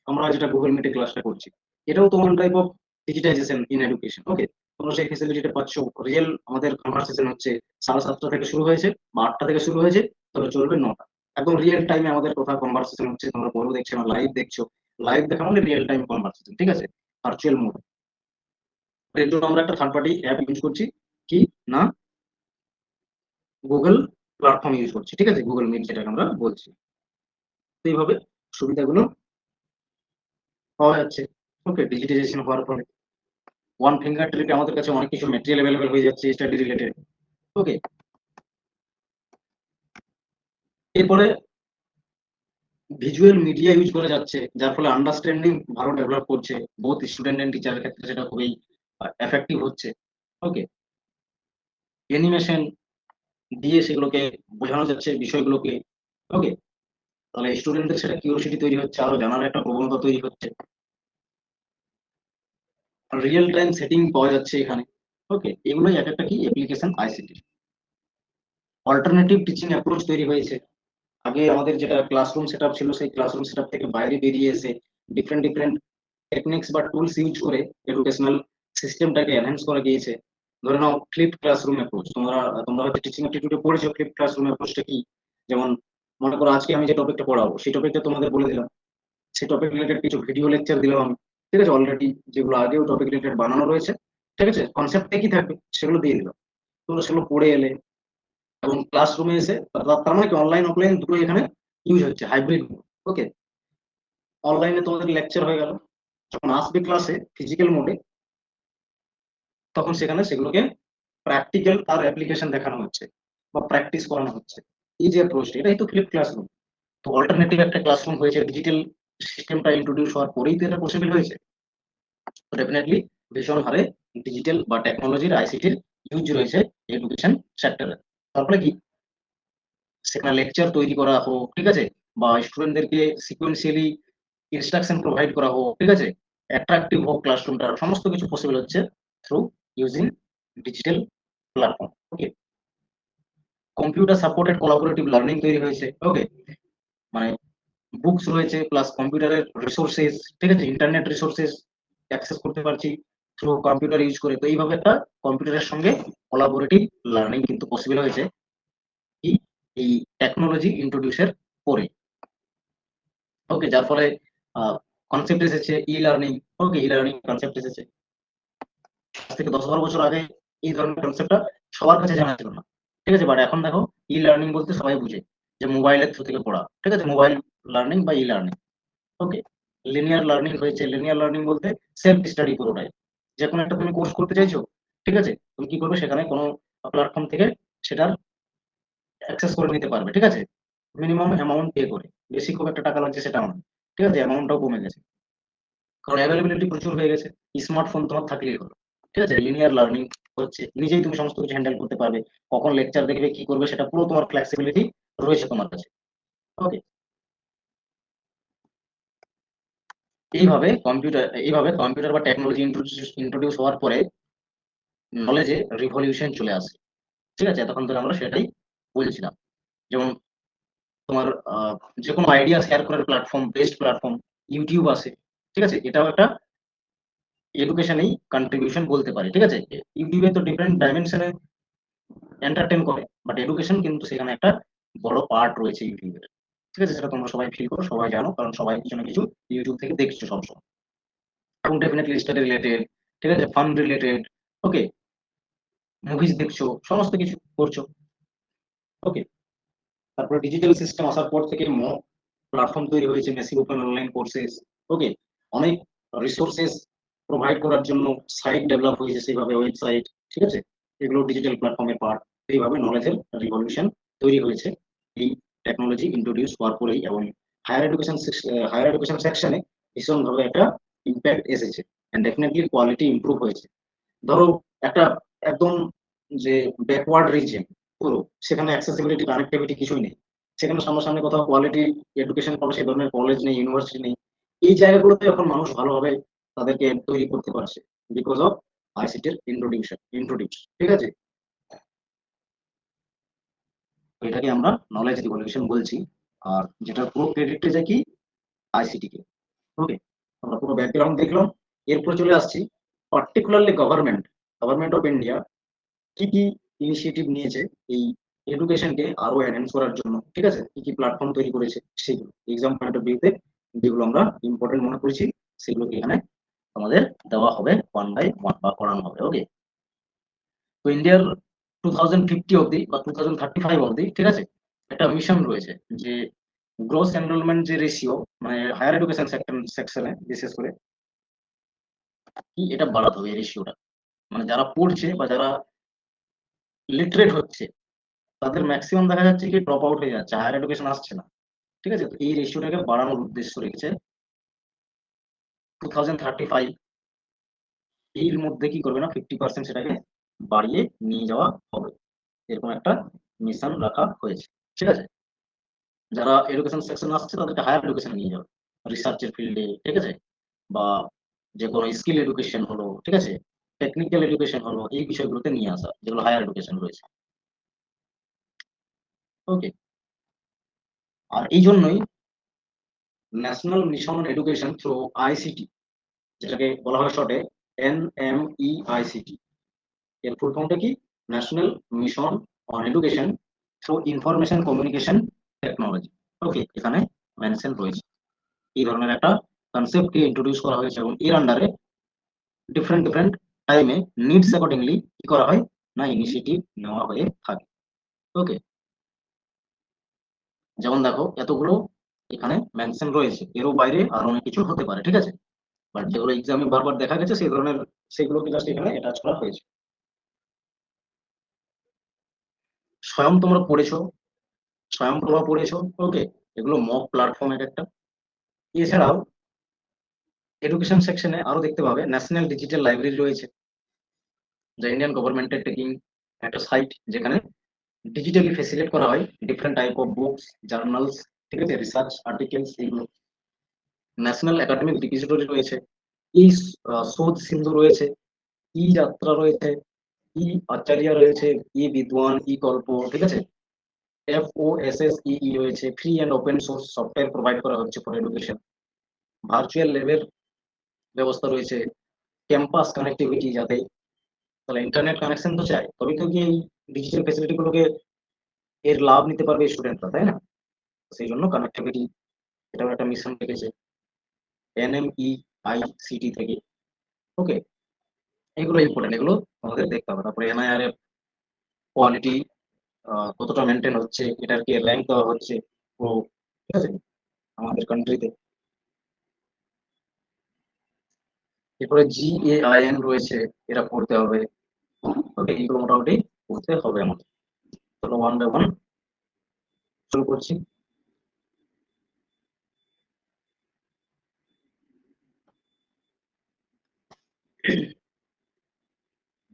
আমরা যেটা গুগল মিটে ক্লাসটা করছি, এটাও তো one type of digitisation in education. Okay, তোমরা সেই ফেসিলিটিটা পাচ্ছ, রিয়েল আমাদের কনভারসেশন হচ্ছে 7:30 থেকে শুরু হয়েছে বা 8টা থেকে শুরু হয়েছে, তবে চলবে 9টা। একদম রিয়েল টাইমে আমাদের কথা কনভারসেশন হচ্ছে, তোমরা বড় দেখছো না, লাইভ দেখছো। লাইভ দেখা মানে রিয়েল টাইম কনভারসেশন, ঠিক আছে, ভার্চুয়াল মোড। এর জন্য আমরা একটা থার্ড পার্টি অ্যাপ ইউজ করছি, কি না, গুগল প্ল্যাটফর্ম ইউজ করছি, ঠিক আছে, গুগল মিট যেটাকে আমরা বলছি। তো এইভাবে সুবিধাগুলো পাওয়া যাচ্ছে। ওকে, ডিজিটাইজেশন হওয়ার ফলে ওয়ান ফিঙ্গার ট্রিপে আমাদের কাছে অনেক কিছু মেটেরিয়াল অ্যাভেলেবল হয়ে যাচ্ছে স্টাডি রিলেটেড। ওকে, এরপরে ভিজুয়াল মিডিয়া ইউজ করা যাচ্ছে, যার ফলে আন্ডারস্ট্যান্ডিং ভালো ডেভেলপ করছে, বোথ স্টুডেন্ট এন্ড টিচারের ক্ষেত্রে সেটা খুবই এফেক্টিভ হচ্ছে। ওকে, অ্যানিমেশন দিয়ে সেগুলোকে বোঝানো যাচ্ছে বিষয়গুলোকে। ওকে, তাহলে স্টুডেন্টদের সেটা কিউরিওসিটি তৈরি হচ্ছে, আরো জানার একটা প্রবণতা তৈরি হচ্ছে। রিয়েল টাইম সেটিং পাওয়া যাচ্ছে এখানে। ওকে, এগুলোই এক একটা কি application ICT. Alternative teaching approach তৈরি হয়েছে। আগে আমাদের যেটা ক্লাসরুম সেটআপ ছিল, সেই ক্লাসরুম সেটআপ থেকে বাইরে বেরিয়ে এসে ডিফারেন্ট ডিফারেন্ট টেকনিক্স বা টুলস ইউজ করে এডুকেশনাল সিস্টেমটাকে এনহ্যান্স করা গিয়েছে। ধরে নাও ফ্লিপ ক্লাসরুম অ্যাপ্রোচ, তোমরা তোমরা হয়তো টিচিং অ্যাপটিটিউডে পড়েছো ফ্লিপ ক্লাসরুম অ্যাপ্রোচটা কি। যেমন মনে করো আজকে আমি যে টপিকটা পড়াবো সেই টপিকটা তোমাদের বলে দিলাম, সেই টপিক রিলেটেড কিছু ভিডিও লেকচার দিলাম আমি, ঠিক আছে, অলরেডি যেগুলো আগেও টপিক রিলেটেড বানানো রয়েছে, ঠিক আছে, কনসেপ্ট কি থাকবে সেগুলো দিয়ে দিলাম, তোমরা সেগুলো পড়ে এলে এবং ক্লাসরুমে এসে, তার মানে কি অনলাইন অফলাইন দুটো এখানে ইউজ হচ্ছে, হাইব্রিড। ওকে, অনলাইনে তোমাদের লেকচার হয়ে গেল, যখন আসবে ক্লাসে ফিজিক্যাল মোডে, তখন সেখানে সেগুলোকে প্র্যাকটিক্যাল তার অ্যাপ্লিকেশন দেখানো হচ্ছে বা প্র্যাকটিস করানো হচ্ছে। এই যে অ্যাপ্রোচ, এটাই তো ফ্লিপ ক্লাসরুম। তো অল্টারনেটিভ একটা ক্লাসরুম হয়েছে, ডিজিটাল সিস্টেমটা ইন্ট্রোডিউস হওয়ার পরেই তো এটা পসিবল হয়েছে। তো ডেফিনেটলি ভীষণ হারে ডিজিটাল বা টেকনোলজির আইসিটির ইউজ রয়েছে এডুকেশন সেক্টরে। তারপরে কি, সেখানে লেকচার তৈরি করা হোক, ঠিক আছে, বা স্টুডেন্টদেরকে সিকোয়েন্সিয়ালি ইনস্ট্রাকশন প্রোভাইড করা হোক, ঠিক আছে, অ্যাট্রাকটিভ হোক ক্লাসরুমটা, সমস্ত কিছু পসিবল হচ্ছে থ্রু ইউজিং ডিজিটাল প্ল্যাটফর্ম। ওকে, কম্পিউটার সাপোর্টেড কোলাবোরেটিভ লার্নিং তৈরি হয়েছে। ওকে, মানে বুকস রয়েছে প্লাস কম্পিউটারের রিসোর্সেস, ঠিক আছে, ইন্টারনেট রিসোর্সেস অ্যাক্সেস করতে পারছি থ্রু কম্পিউটার ইউজ করে। তো এইভাবে একটা কম্পিউটারের সঙ্গে কোলাবোরেটিভ লার্নিং কিন্তু পসিবল হয়েছে কি এই টেকনোলজি ইন্ট্রোডিউসের পরে। ওকে, যার ফলে কনসেপ্ট এসেছে ই লার্নিং। ওকে, ই লার্নিং কনসেপ্ট এসেছে আজ থেকে 10-12 বছর আগে। এই ধরনের কনসেপ্টটা সবার কাছে জানা ছিল না, ঠিক আছে, বাট এখন দেখো ই লার্নিং বলতে সবাই বুঝে যে মোবাইলের থ্রু থেকে পড়া, ঠিক আছে, মোবাইল লার্নিং বা ই লার্নিং। ওকে, লিনিয়ার লার্নিং হয়েছে। লিনিয়ার লার্নিং বলতে সেলফ স্টাডি পুরোটাই। যে কোনো একটা তুমি কোর্স করতে চাইছো, ঠিক আছে, তুমি কি করবে, সেখানে কোনো প্ল্যাটফর্ম থেকে সেটার অ্যাক্সেস করে নিতে পারবে, ঠিক আছে, মিনিমাম অ্যামাউন্ট পে করে। বেশি খুব একটা টাকা লাগছে সেটাও না, ঠিক আছে, অ্যামাউন্টটাও কমে গেছে কারণ অ্যাভেলেবিলিটি প্রচুর হয়ে গেছে। স্মার্টফোন তোমার থাকলেই হলো, ঠিক আছে। লিনিয়ার লার্নিং হচ্ছে নিজেই তুমি সমস্ত কিছু হ্যান্ডেল করতে পারবে, কখন লেকচার দেখবে, কি করবে, সেটা পুরো তোমার ফ্লেক্সিবিলিটি রয়েছে তোমার কাছে। ওকে, এইভাবে কম্পিউটার বা টেকনোলজি ইন্ট্রোডিউস হওয়ার পরে নলেজে রিভলিউশন চলে আসে, ঠিক আছে। এতক্ষণ ধরে আমরা সেটাই বলছিলাম। যেমন তোমার যে কোনো আইডিয়া শেয়ার করার প্ল্যাটফর্ম, বেস্ট প্ল্যাটফর্ম ইউটিউব আছে, ঠিক আছে, এটাও একটা এডুকেশনেই কন্ট্রিবিউশন বলতে পারি, ঠিক আছে। ইউটিউবে তো ডিফারেন্ট ডাইমেনশনে এন্টারটেন করে, বাট এডুকেশন কিন্তু সেখানে একটা বড় পার্ট রয়েছে ইউটিউবের, ঠিক আছে, সেটা তোমরা সবাই ফিল করো, সবাই জানো, কারণ সবাই কিছু না কিছু ইউটিউব থেকে দেখছো সবসময়। এবং ডেফিনেটলি স্টাডি রিলেটেড, ঠিক আছে, ফান রিলেটেড, ওকে, মুভিজ দেখছো, সমস্ত কিছু করছো। ওকে, তারপরে ডিজিটাল সিস্টেম আসার পর থেকে মক প্ল্যাটফর্ম তৈরি হয়েছে, মেসি ওপেন অনলাইন কোর্সেস। ওকে, অনেক রিসোর্সেস প্রোভাইড করার জন্য সাইট ডেভেলপ হয়েছে, সেইভাবে ওয়েবসাইট, ঠিক আছে, এগুলো ডিজিটাল প্ল্যাটফর্মের পার্ট। এইভাবে নলেজের রিভলিউশন তৈরি হয়েছে এই টেকনোলজি ইন্ট্রোডিউস হওয়ার পরেই। এবং হায়ার এডুকেশন সেকশনে ভীষণভাবে একটা ইম্প্যাক্ট এসেছে, এন্ড ডেফিনেটলি কোয়ালিটি ইমপ্রুভ হয়েছে। ধরো একটা একদম যে ব্যাকওয়ার্ড রিজিয়ন পুরো, সেখানে অ্যাক্সেসিবিলিটি কানেক্টিভিটি কিছুই নেই, সেখানে সামনাসামনি কোথাও কোয়ালিটি এডুকেশন পাবে সেই ধরনের কলেজ নেই, ইউনিভার্সিটি নেই। এই জায়গাগুলোতে এখন মানুষ ভালোভাবে তাদেরকে তৈরি করতে পারছে বিকজ অফ আইসিটির ইন্ট্রোডিউস, ঠিক আছে। তো এটাকে আমরা নলেজ রিভলিউশন বলছি। আর যেটার পুরো ক্রেডিটটা যায় কি আইসিটি কে। ওকে, আমরা পুরো ব্যাকগ্রাউন্ড দেখলাম। এরপর চলে আসছি পার্টিকুলারলি গভর্নমেন্ট অফ ইন্ডিয়া কি কি ইনিশিয়েটিভ নিয়েছে এই এডুকেশনকে আরো এনহ্যান্স করার জন্য, ঠিক আছে, কি কি প্ল্যাটফর্ম তৈরি করেছে সেগুলো এক্সাম পয়েন্ট অফ ভিউতে যেগুলো আমরা ইম্পর্টেন্ট মনে করেছি সেগুলোকে এখানে আমাদের দেওয়া হবে ওয়ান বাই ওয়ান বা করানো হবে। ওকে, তো ইন্ডিয়ার 2050 অব্দি বা 2035 অব্দি, ঠিক আছে, একটা মিশন রয়েছে যে গ্রোস এনরোলমেন্ট যে রেশিও, মানে হায়ার এডুকেশন সেকশনে বিশেষ করে কি এটা বাড়াতে হবে, এই রেশিওটা। মানে যারা পড়ছে বা যারা লিটারেট হচ্ছে তাদের ম্যাক্সিমাম দেখা যাচ্ছে কি ড্রপ আউট হয়ে যাচ্ছে, হায়ার এডুকেশন আসছে না, ঠিক আছে। তো এই রেশিওটাকে বাড়ানোর উদ্দেশ্য রেখেছে 2035 এর মধ্যে কি করবে না 50% সেটাকে বাড়িয়ে নিয়ে যাওয়া হবে, এরকম একটা মিশন রাখা হয়েছে, ঠিক আছে। যারা এডুকেশন সেকশন আসছে তাদেরকে হায়ার এডুকেশন নিয়ে যাবে, রিসার্চের ফিল্ডে, ঠিক আছে, বা যে কোনো স্কিল এডুকেশন হলো, ঠিক আছে, টেকনিক্যাল এডুকেশন হলো, এই বিষয়গুলোতে নিয়ে আসা যেগুলো হায়ার এডুকেশন রয়েছে। ওকে, আর এই জন্যই national mission on education through ICT, যেটাকে বলা হয় শর্টে NMEICT, এর ফুল ফর্মটা কি, national mission on education through information communication technology. Okay, এখানে মেনশন রয়েছে এই ধরনের একটা কনসেপ্টকে ইন্ট্রোডিউস করা হয়েছে এবং এর আন্ডারে ডিফারেন্ট ডিফারেন্ট টাইমে নিডস অ্যাকর্ডিংলি কি করা হয় না ইনিশিয়েটিভ নেওয়া হয়ে থাকে। ওকে, যেমন দেখো এতগুলো এখানে মেনশন রয়েছে, এরও বাইরে আর অনেক কিছু হতে পারে, ঠিক আছে, বাট যেগুলো এক্সামে বারবার দেখা গেছে সেই ধরনের সেগুলোকে জাস্ট এখানে অ্যাটাচ করা হয়েছে। স্বয়ং তোমরা পড়েছো, স্বয়ংপ্রভা পড়েছো। ওকে, এগুলো মক প্ল্যাটফর্ম এক একটা। এছাড়াও এডুকেশন সেকশনে আরো দেখতে পাবে ন্যাশনাল ডিজিটাল লাইব্রেরি রয়েছে, যা ইন্ডিয়ান গভর্নমেন্টের টেকিং একটা সাইট, যেখানে ডিজিটালি ফেসিলিটেট করা হয় different type of books, journals, ঠিক আছে, রিসার্চ আর্টিকেলস এগুলো। ন্যাশনাল একাডেমিক ডিপিজিটরি রয়েছে, এই শোধ সিন্ধু রয়েছে, ই যাত্রা রয়েছে, ই আচার্য রয়েছে, ই বিদ্বান, ই কল্প, ঠিক আছে। FOSSEE রয়েছে, free and open source software provide করা হচ্ছে ফর এডুকেশন। ভার্চুয়াল ল্যাবের ব্যবস্থা রয়েছে, ক্যাম্পাস কানেক্টিভিটি, যাতে তাহলে ইন্টারনেট কানেকশন তো চাই, তবে তো কি এই ডিজিটাল ফেসিলিটি গুলোকে এর লাভ নিতে পারবে স্টুডেন্টরা, তাই না? সেই জন্য কানেক্টিভিটি এটাও একটা মিশন রেখেছে NMEICT থেকে। ওকে, এগুলো ইম্পর্টেন্ট, এগুলো আমাদের দেখতে হবে। তারপরে NIRF কোয়ালিটি কতটা মেনটেন হচ্ছে, এটার কি র্যাঙ্ক দেওয়া হচ্ছে, ও ঠিক আছে আমাদের কান্ট্রিতে। এরপরে GAIN রয়েছে, এটা পড়তে হবে। ওকে, এগুলো মোটামুটি পড়তে হবে আমাদের। চলো ওয়ান বাই ওয়ান শুরু করছি।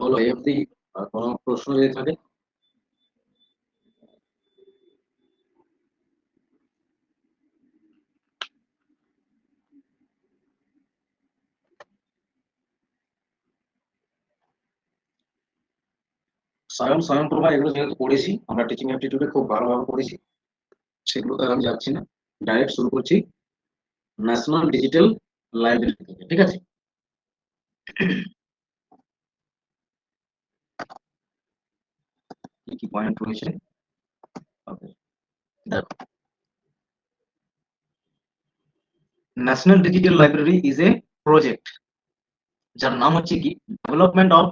বলো এই অব্দি কোনো প্রশ্ন যদি থাকে। স্বয়ংপ্রভা এগুলো যেহেতু পড়েছি আমরা টিচিং অ্যাপটিটিউডে, খুব ভালোভাবে পড়েছি, সেগুলো তো আমি যাচ্ছি না, ডাইরেক্ট শুরু করছি ন্যাশনাল ডিজিটাল লাইব্রেরি থেকে, ঠিক আছে। কি কি পয়েন্ট রয়েছে, ওকে দেখো। National digital library is a project যার নাম হচ্ছে কি development of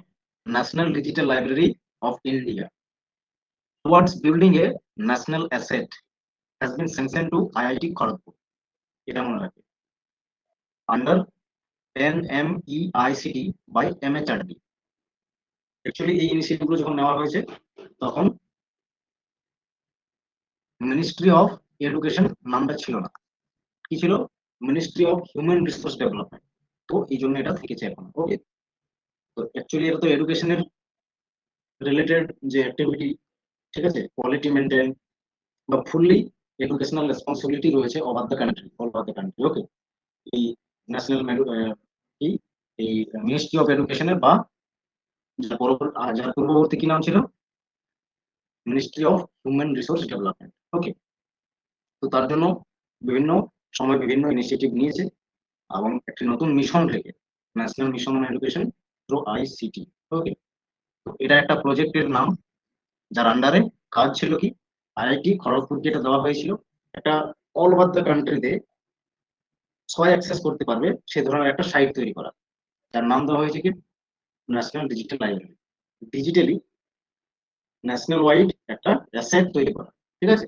national digital library of India towards building a national asset has been sanction to IIT Kharagpur. এটা মনে রাখবে, under NMEICT by MHRD। Actually এই ইনিশিয়েটিভ গুলো যখন নেওয়া হয়েছে তখন মিনিস্ট্রি অফ এডুকেশন নামটা ছিল না, কি ছিল, ministry of human resource development. তো এই জন্য এটা থেকেছে এখন। ওকে, তো অ্যাকচুয়ালি এটা তো এডুকেশনের রিলেটেড যে অ্যাক্টিভিটি, ঠিক আছে, কোয়ালিটি মেনটেন বা ফুললি এডুকেশনাল রেসপন্সিবিলিটি রয়েছে over the country, all over the country. Okay, এই ন্যাশনাল কি এই মিনিস্ট্রি অফ এডুকেশনের বা যার পূর্ববর্তী কি নাম ছিল, ministry of human resource development. Okay, তো তার জন্য বিভিন্ন সময় বিভিন্ন ইনিশিয়েটিভ নিয়েছে এবং একটি নতুন মিশন থেকে, national mission on education through ICT। ওকে, তো এটা একটা প্রজেক্টের নাম যার আন্ডারে কাজ ছিল কি, IIT খড়গপুর যেটা দেওয়া হয়েছিল, একটা অল ওভার দ্য কান্ট্রিতে সবাই অ্যাক্সেস করতে পারবে সে ধরনের একটা সাইট তৈরি করা, যার নাম দেওয়া হয়েছে কি national digital library. Digitally national wide একটা অ্যাসেট তৈরি করা, ঠিক আছে,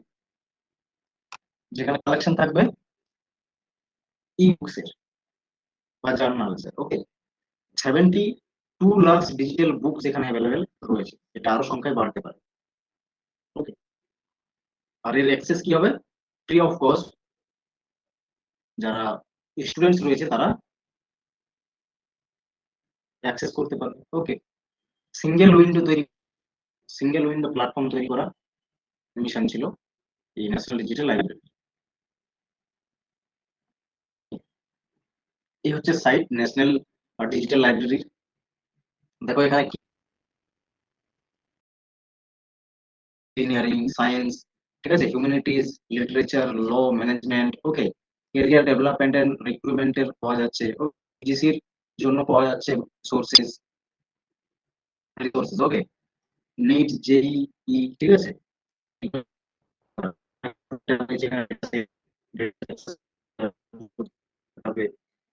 যেখানে কালেকশন থাকবে ই বুকসের বা জার্নালসের। ওকে, 72 লাখ ডিজিটাল বুক যেখানে অ্যাভেলেবেল রয়েছে, এটা আরো সংখ্যায় বাড়তে পারে। ওকে, আর এর অ্যাক্সেস কি হবে, ফ্রি অফ কস্ট, যারা স্টুডেন্টস রয়েছে তারা অ্যাক্সেস করতে পারবে। ওকে, সিঙ্গেল উইন্ডো তৈরি, সিঙ্গেল উইন্ডো প্ল্যাটফর্ম তৈরি করা মিশন ছিল এই ন্যাশনাল ডিজিটাল লাইব্রেরি। এই হচ্ছে সাইট ন্যাশনাল ডিজিটাল লাইব্রেরি। দেখো এখানে ইঞ্জিনিয়ারিং, সায়েন্স, ঠিক আছে, humanities, literature, law, management, okay, career development and রিক্রুটমেন্টের পাওয়া যাচ্ছে, জিসির জন্য পাওয়া যাচ্ছে sources, resources. Okay, NEET, JEE, ঠিক আছে,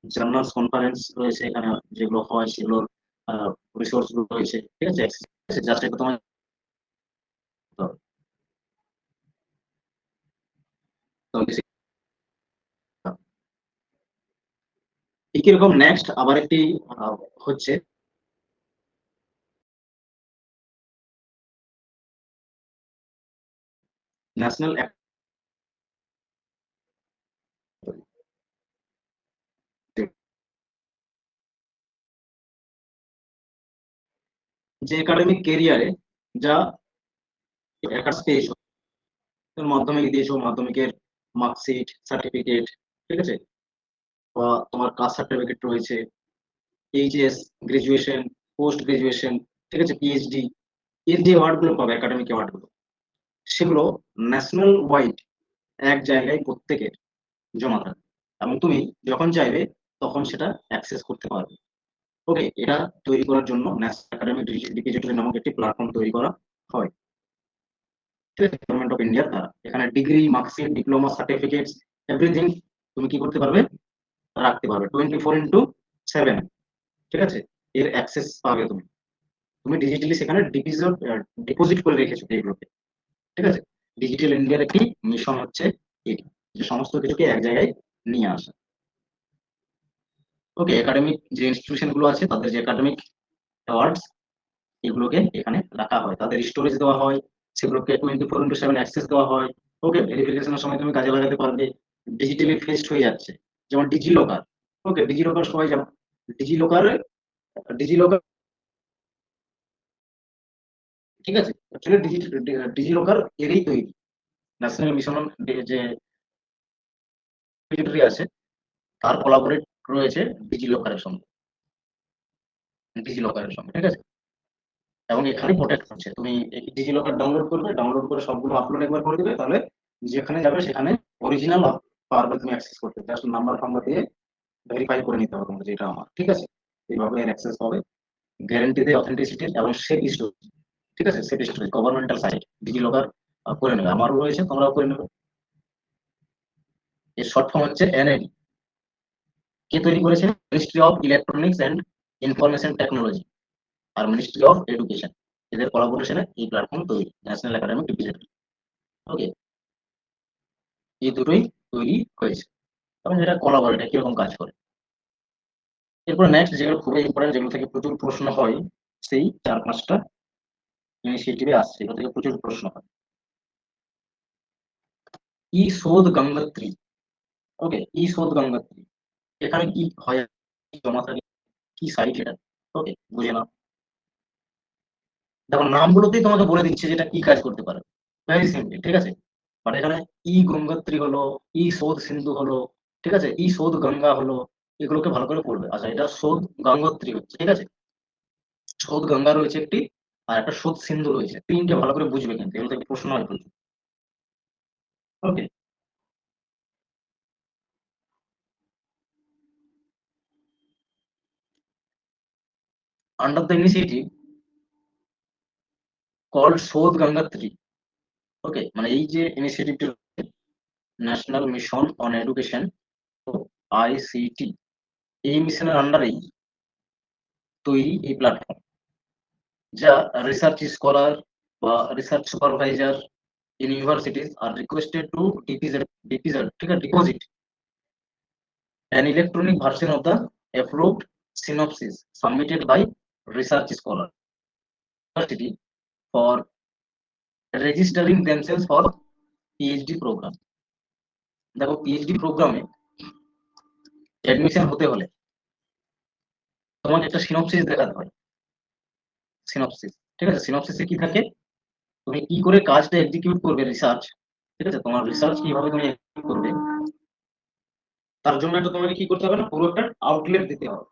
জার্নালস কনফারেন্স রয়েছে এখানে, যেগুলো হয় সেগুলোর রিসোর্স গুলো রয়েছে, ঠিক আছে, জাস্ট একটু তোমার একই রকম নেক্সট আবার একটি হচ্ছে ন্যাশনাল, যে একাডেমিক কেরিয়ারে যা একাডেমিক পেয়েছো, মাধ্যমিক দিয়েছো, মাধ্যমিকের মার্কশিট, সার্টিফিকেট, ঠিক আছে, বা তোমার কাস্ট সার্টিফিকেট রয়েছে, HS, গ্রাজুয়েশন, পোস্ট গ্রাজুয়েশন, ঠিক আছে, পিএইচডি, এর যে ওয়ার্ডগুলো পাবে একাডেমিক ওয়ার্ডগুলো, সেগুলো ন্যাশনাল ওয়াইড এক জায়গায় প্রত্যেকের জমা থাকবে, এবং তুমি যখন চাইবে তখন সেটা অ্যাক্সেস করতে পারবে। ওকে, এটা তৈরি করার জন্য ন্যাশনাল একাডেমিক ডিপোজিটরি নামক একটি প্ল্যাটফর্ম তৈরি করা হয়, ঠিক আছে, গভর্নমেন্ট অফ ইন্ডিয়ার দ্বারা। এখানে degree, marksheet, diploma, certificates, everything তুমি কি করতে পারবে, রাখতে পারবে 24/7, ঠিক আছে, এর অ্যাক্সেস পাবে তুমি। তুমি ডিজিটালি সেখানে ডিপোজিট করে রেখেছো এইগুলোকে, ঠিক আছে। ডিজিটাল ইন্ডিয়ার একটি মিশন হচ্ছে এটি, যে সমস্ত কিছুকে এক জায়গায় নিয়ে আসা। ওকে, একাডেমিক যে ইনস্টিটিউশন গুলো আছে তাদের যে একাডেমিক অ্যাওয়ার্ডস, এগুলোকে এখানে রাখা হয়, তাদের স্টোরেজ দেওয়া হয়, সেগুলোকে 24/7 অ্যাক্সেস দেওয়া হয়। ওকে, ভেরিফিকেশনের সময় তুমি কাজে লাগাতে পারবে। ডিজিটালি ফেস্ট হয়ে যাচ্ছে, যেমন ডিজি লকার। ওকে, ডিজি লকার সবাই জানো। ডিজি লকার, ডিজি লকার, ঠিক আছে, অ্যাকচুয়ালি ডিজি লকার এরই তৈরি, ন্যাশনাল মিশন যে ডিজিটারি আছে তার কোলাবোরেট রয়েছে ডিজি লকারের সঙ্গে, ডিজি লকারের সঙ্গে, ঠিক আছে। এবং এখানে প্রোটেক্ট হচ্ছে, তুমি ডিজি লকার ডাউনলোড করবে, ডাউনলোড করে সবগুলো আপলোড একবার করে দেবে, তাহলে যেখানে যাবে সেখানে অরিজিনাল পারবে তুমি অ্যাক্সেস করতে, জাস্ট নাম্বার ফাম্বার দিয়ে ভেরিফাই করে নিতে হবে তোমার যেটা আমার, ঠিক আছে। এইভাবে এর অ্যাক্সেস পাবে, গ্যারান্টি দেয় অথেন্টিসিটি এবং সেফ স্টোরেজ, ঠিক আছে, safe storage, governmental site, DigiLocker করে নেবে, আমারও রয়েছে, তোমরাও করে নেবে। এর শর্ট ফর্ম হচ্ছে এনআইডি। কে তৈরি করেছে? Ministry of electronics and information technology আর মিনিস্ট্রি অফ এডুকেশন, এদের কোলাবোরেশনে এই প্ল্যাটফর্ম তৈরি, ন্যাশনাল একাডেমিক ডিপোজিটরি। ওকে, এই দুটোই তৈরি হয়েছে, এবং এটা কোলাবোরেট কিরকম কাজ করে। এরপর নেক্সট যেগুলো খুবই ইম্পর্টেন্ট, যেগুলো থেকে প্রচুর প্রশ্ন হয়, সেই 4-5টা ইনিশিয়েটিভে আসছে, এগুলো থেকে প্রচুর প্রশ্ন হয়। ই শোধ গঙ্গোত্রী। ওকে, ই শোধ গঙ্গোত্রী, এখানে কি হয়, কি জমা থাকে, কি সাইট এটা, ওকে, বুঝে নাও। দেখো নামগুলোতেই তোমাকে বলে দিচ্ছে যেটা কি কাজ করতে পারে, ভেরি সিম্পল, ঠিক আছে। বাট এখানে ই গঙ্গোত্রী হলো, ই শোধ সিন্ধু হলো, ঠিক আছে, ই শোধ গঙ্গা হলো, এগুলোকে ভালো করে পড়বে। আচ্ছা, এটা শোধ গঙ্গোত্রী হচ্ছে, ঠিক আছে, শোধ গঙ্গা রয়েছে একটি, আর একটা শোধ সিন্ধু রয়েছে, তিনটে ভালো করে বুঝবে, কিন্তু এগুলো থেকে প্রশ্ন হয় প্রচুর। Okay, under the initiative called Shodh Gangotri, okay, মানে এই যে ইনিশিয়েটিভটি, national mission on education, ICT, এই মিশনের আন্ডারেই তৈরি এই প্ল্যাটফর্ম, যা রিসার্চ স্কলার বা research supervisor in universities are requested to deposit, ঠিক আছে, deposit an electronic version of the approved synopsis submitted by research scholar university for registering themselves for PhD program। দেখো পিএইচডি প্রোগ্রামে admission হতে হলে তোমাকে একটা synopsis দেখাতে হয়, সিনপসিস, ঠিক আছে। সিনপসিসে কি থাকে, তুমি কি করে কাজটা এক্সিকিউট করবে, রিসার্চ, ঠিক আছে, তোমার রিসার্চ কিভাবে তুমি execute করবে, তার জন্য একটা তোমাকে কি করতে হবে না, পুরো একটা আউটলেট দিতে হবে।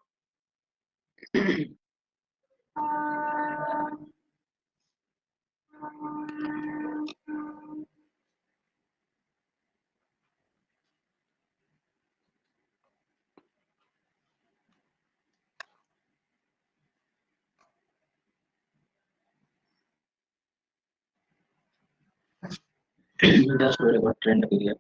জাস্ট ওয়েট এবার ট্রেন্ড এরিয়া।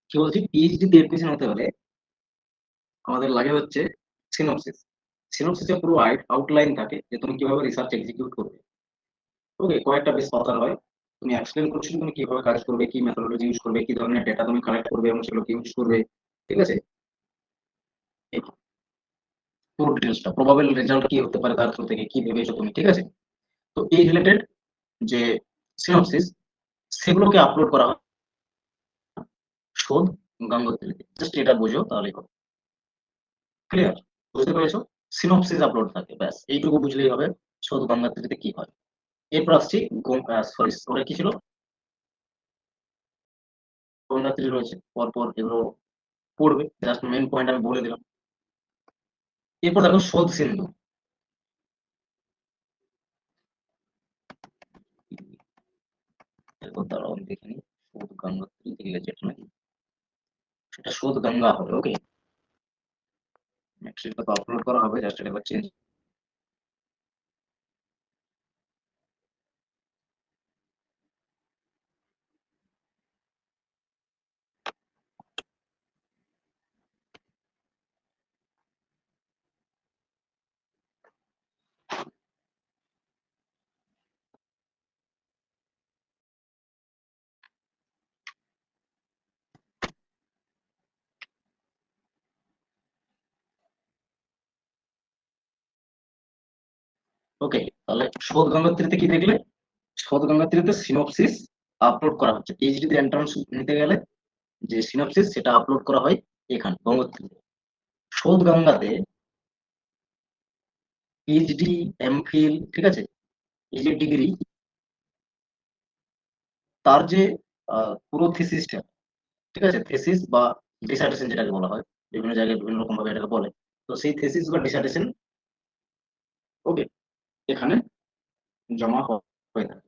কি বলছি, পিএইচডি তে এডমিশন হতে হলে আমাদের লাগে হচ্ছে সিনopসিস। সিনopসিসে পুরো আউটলাইন থাকে যে তুমি কিভাবে রিসার্চ এক্সিকিউট করবে। ওকে, কয়েকটা বেশ পাতার হয়। তুমি এক্সপ্লেন করছো যে তুমি কিভাবে কাজ করবে, কি মেথোডোলজি ইউজ করবে, কি ধরনের ডেটা তুমি কালেক্ট করবে এবং সেগুলোকে ইউজ করবে। ঠিক আছে, এই পুরো ডিটেলসটা, প্রবাবল রেজাল্ট কি হতে পারে তার থ্রু থেকে কি ভেবেছো তুমি। ঠিক আছে, তো এই রিলেটেড যে সিনopসিস, সেগুলোকে আপলোড করা হয় শোধ গঙ্গোত্রীতে। জাস্ট এটা বুঝো তাহলেই হবে। ক্লিয়ার? বুঝতে পেরেছো? সিনopসিস আপলোড থাকে, ব্যাস এইটুকু বুঝলেই হবে শোধ গঙ্গোত্রীতে কি হয়। এরপর আসছি সরি, ওটা কি ছিল, গঙ্গোত্রী রয়েছে পরপর, এগুলো পড়বে, জাস্ট মেইন পয়েন্ট আমি বলে দিলাম। এরপর দেখো শোধ সিন্ধু। এরপর দাঁড়াও আমি দেখে নিই, শোধ গঙ্গোত্রী থেকে যেটা নাকি সেটা শোধ গঙ্গা হবে। ওকে, সেটা তো আপলোড করা হবে, জাস্ট এটা চেঞ্জ। ওকে, তাহলে শোধ গঙ্গোত্রীতে কি দেখলে, শোধ গঙ্গোত্রীতে সিনopসিস আপলোড করা হচ্ছে। পিএইচডি তে এন্ট্রান্স নিতে গেলে যে সিনopসিস সেটা আপলোড করা হয় এখানে গঙ্গোত্রীতে। শোধ গঙ্গাতে পিএইচডি, এমফিল, ঠিক আছে, এই যে ডিগ্রি, তার যে পুরো থিসিসটা, ঠিক আছে, থিসিস বা ডিসার্টেশন যেটাকে বলা হয়, বিভিন্ন জায়গায় বিভিন্ন রকম ভাবে এটাকে বলে। তো সেই থিসিস বা ডিসার্টেশন, ওকে, এখানে জমা হয়ে থাকে।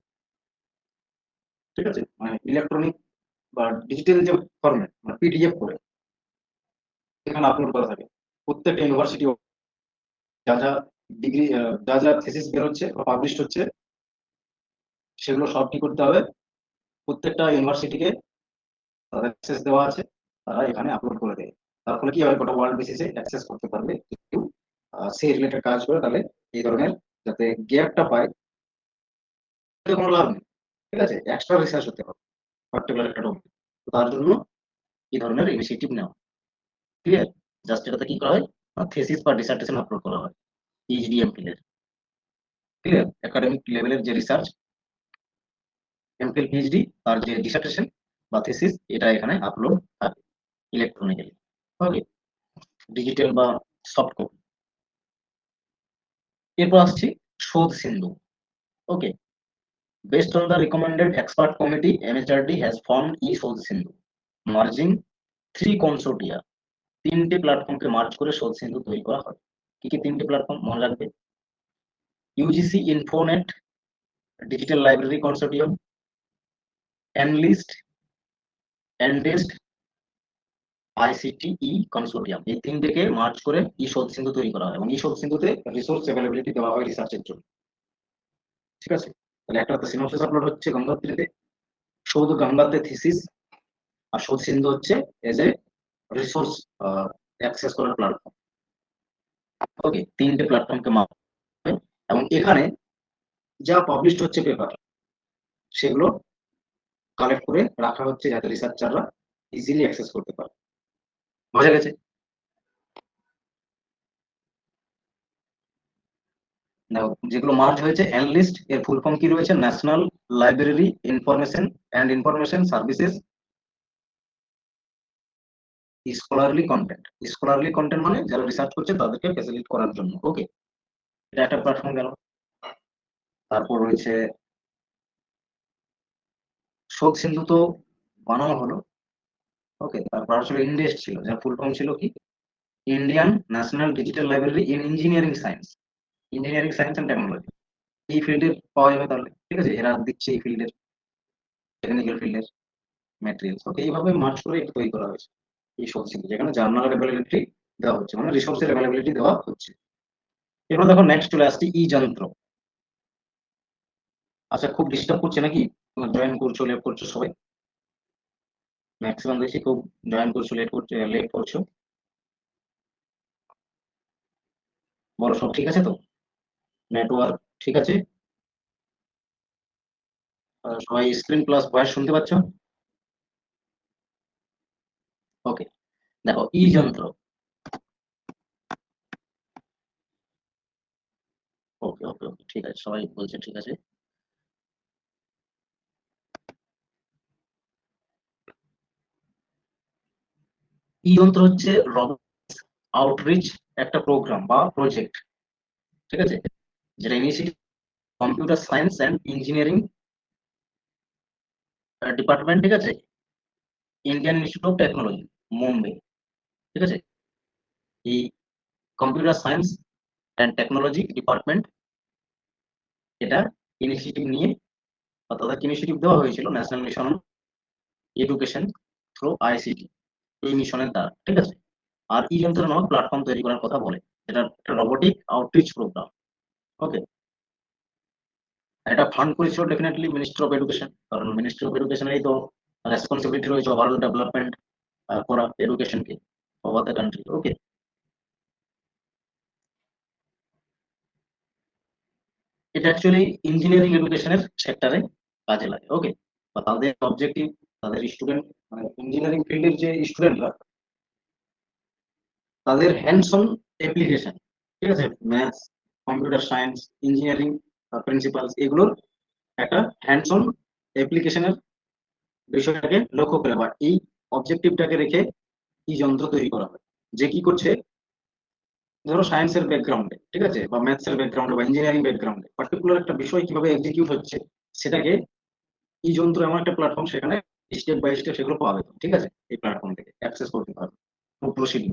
ঠিক আছে, মানে ইলেকট্রনিক বা ডিজিটাল যে ফরম্যাট, মানে পিডিএফ করে এখানে আপলোড করা থাকে। প্রত্যেকটা ইউনিভার্সিটি যা যা ডিগ্রি, যা যা থিসিস বের হচ্ছে বা পাবলিশ হচ্ছে, সেগুলো সব কি করতে হবে, প্রত্যেকটা ইউনিভার্সিটিকে তাদের অ্যাক্সেস দেওয়া আছে, তারা এখানে আপলোড করে দেয়। তার ফলে কি হয়, গোটা ওয়ার্ল্ড বেসিসে অ্যাক্সেস করতে পারবে কেউ সেই রিলেটেড কাজ করে। তাহলে এই ধরনের যাতে গ্যাপটা পায়, তাতে কোনো লাভ নেই। ঠিক আছে, এক্সট্রা রিসার্চ হতে হবে পার্টিকুলার একটা টপিক। তো তার জন্য এই ধরনের ইনিশিয়েটিভ নেওয়া। ক্লিয়ার? জাস্ট এটাতে কি করা হয়, থিসিস বা ডিসার্টেশন আপলোড করা হয় পিএইচডি, এমফিল এর। ক্লিয়ার? একাডেমিক লেভেলের যে রিসার্চ, এমফিল, পিএইচডি, তার যে ডিসার্টেশন বা থিসিস, এটা এখানে আপলোড থাকে ইলেকট্রনিক্যালি। ওকে, ডিজিটাল বা সফট কপি। এরপর আসছি শোধ সিন্ধু। ওকে, based on the recommended expert committee, MHRD has formed e-শোধ Sindhu, merging three consortia। তিনটে প্ল্যাটফর্মকে মার্জ করে শোধ সিন্ধু তৈরি করা হয়। কি কি তিনটে প্ল্যাটফর্ম মনে রাখবে? UGC Infonet digital library consortium, NLIST, INDEST, ICTE consortium. এই তিনটেকে মার্জ করে ই শোধ সিন্ধু তৈরি করা হয় এবং ই শোধ সিন্ধুতে রিসোর্স অ্যাভেলেবিলিটি দেওয়া হয় রিসার্চের জন্য। ঠিক আছে, তাহলে একটা সিনোপসিস আপলোড হচ্ছে গঙ্গোত্রীতে, শোধ গঙ্গাতে থিসিস, আর শোধ সিন্ধু হচ্ছে এজ এ রিসোর্স অ্যাক্সেস করার প্ল্যাটফর্ম। ওকে, তিনটে প্ল্যাটফর্মকে মাপে এবং এখানে যা পাবলিশড হচ্ছে পেপার, সেগুলো কালেক্ট করে রাখা হচ্ছে যাতে রিসার্চাররা ইজিলি অ্যাক্সেস করতে পারে। বোঝা গেছে? দেখো, যেগুলো মার্জ হয়েছে, এনলিস্ট এর ফুল ফর্ম কি রয়েছে, national library information and information services scholarly content. Scholarly content মানে যারা রিসার্চ করছে তাদেরকে ফ্যাসিলিটেট করার জন্য। ওকে, এটা একটা প্ল্যাটফর্ম গেল। তারপর রয়েছে শোধ সিন্ধু, তো বানানো হলো। ওকে, তারপর আসলে ইন্ডেস্ট ছিল, যার ফুল ফর্ম ছিল কি, Indian national digital library in engineering science, engineering science and technology. এই ফিল্ডের পাওয়া যাবে তাহলে। ঠিক আছে, এরা দিচ্ছে এই ফিল্ডের, টেকনিক্যাল ফিল্ডের ম্যাটেরিয়ালস। ওকে, এইভাবে মার্চ করে এটা তৈরি করা হয়েছে এই সব সিটি, যেখানে জার্নাল অ্যাভেলেবিলিটি দেওয়া হচ্ছে, মানে রিসোর্সের অ্যাভেলেবিলিটি দেওয়া হচ্ছে। এবার দেখো নেক্সট চলে আসছে ই যন্ত্র। আচ্ছা, খুব ডিস্টার্ব করছে নাকি? জয়েন করছো, লেভ করছো সবাই? ম্যাক্সিমাম দেখছি খুব জয়েন করছো, লেট করছো। বলো সব ঠিক আছে তো? নেটওয়ার্ক ঠিক আছে? সবাই স্ক্রিন প্লাস ভয়েস শুনতে পাচ্ছ? ওকে, দেখো ই যন্ত্র। ওকে ওকে ওকে, ঠিক আছে, সবাই বলছে ঠিক আছে। ই যন্ত্র হচ্ছে আউটরিচ একটা প্রোগ্রাম বা প্রজেক্ট, ঠিক আছে, যেটা initiative computer science and engineering department, ঠিক আছে, Indian Institute of technology, Mumbai, ঠিক আছে। এই computer science and technology department এটা ইনিশিয়েটিভ নিয়ে, বা তাদেরকে ইনিশিয়েটিভ দেওয়া হয়েছিল national mission education through ICT, এই মিশনের দ্বারা, ঠিক আছে। আর ই যন্ত্র নামক প্ল্যাটফর্ম তৈরি করার কথা বলে, এটা একটা রোবোটিক আউটরিচ প্রোগ্রাম। ওকে, এটা ফান্ড করেছিল ডেফিনেটলি মিনিস্ট্রি অফ এডুকেশন, কারণ মিনিস্ট্রি অফ এডুকেশনেরই তো রেসপন্সিবিলিটি রয়েছে ওভারঅল ডেভেলপমেন্ট করা এডুকেশনকে ওভার দ্য কান্ট্রি। ওকে, এটা অ্যাকচুয়ালি ইঞ্জিনিয়ারিং এডুকেশনের সেক্টরে কাজে লাগে। ওকে, বা তাদের অবজেক্টিভ, তাদের স্টুডেন্ট, মানে ইঞ্জিনিয়ারিং ফিল্ডের যে স্টুডেন্টরা, তাদের হ্যান্ডস অন অ্যাপ্লিকেশন, ঠিক আছে, maths, computer science, engineering principles, এগুলোর একটা হ্যান্ডস অন অ্যাপ্লিকেশনের বিষয়টাকে লক্ষ্য করে বা এই অবজেক্টিভটাকে রেখে এই যন্ত্র তৈরি করা হয়। যে কি করছে, ধরো সায়েন্সের ব্যাকগ্রাউন্ডে, ঠিক আছে, বা ম্যাথসের ব্যাকগ্রাউন্ডে বা ইঞ্জিনিয়ারিং ব্যাকগ্রাউন্ডে পার্টিকুলার একটা বিষয় কিভাবে এক্সিকিউট হচ্ছে, সেটাকে এই যন্ত্র এমন একটা প্ল্যাটফর্ম, সেখানে স্টেপ বাই স্টেপ সেগুলো পাওয়া যেত, ঠিক আছে, এই প্ল্যাটফর্ম থেকে অ্যাক্সেস করতে পারবে প্রসিডিং।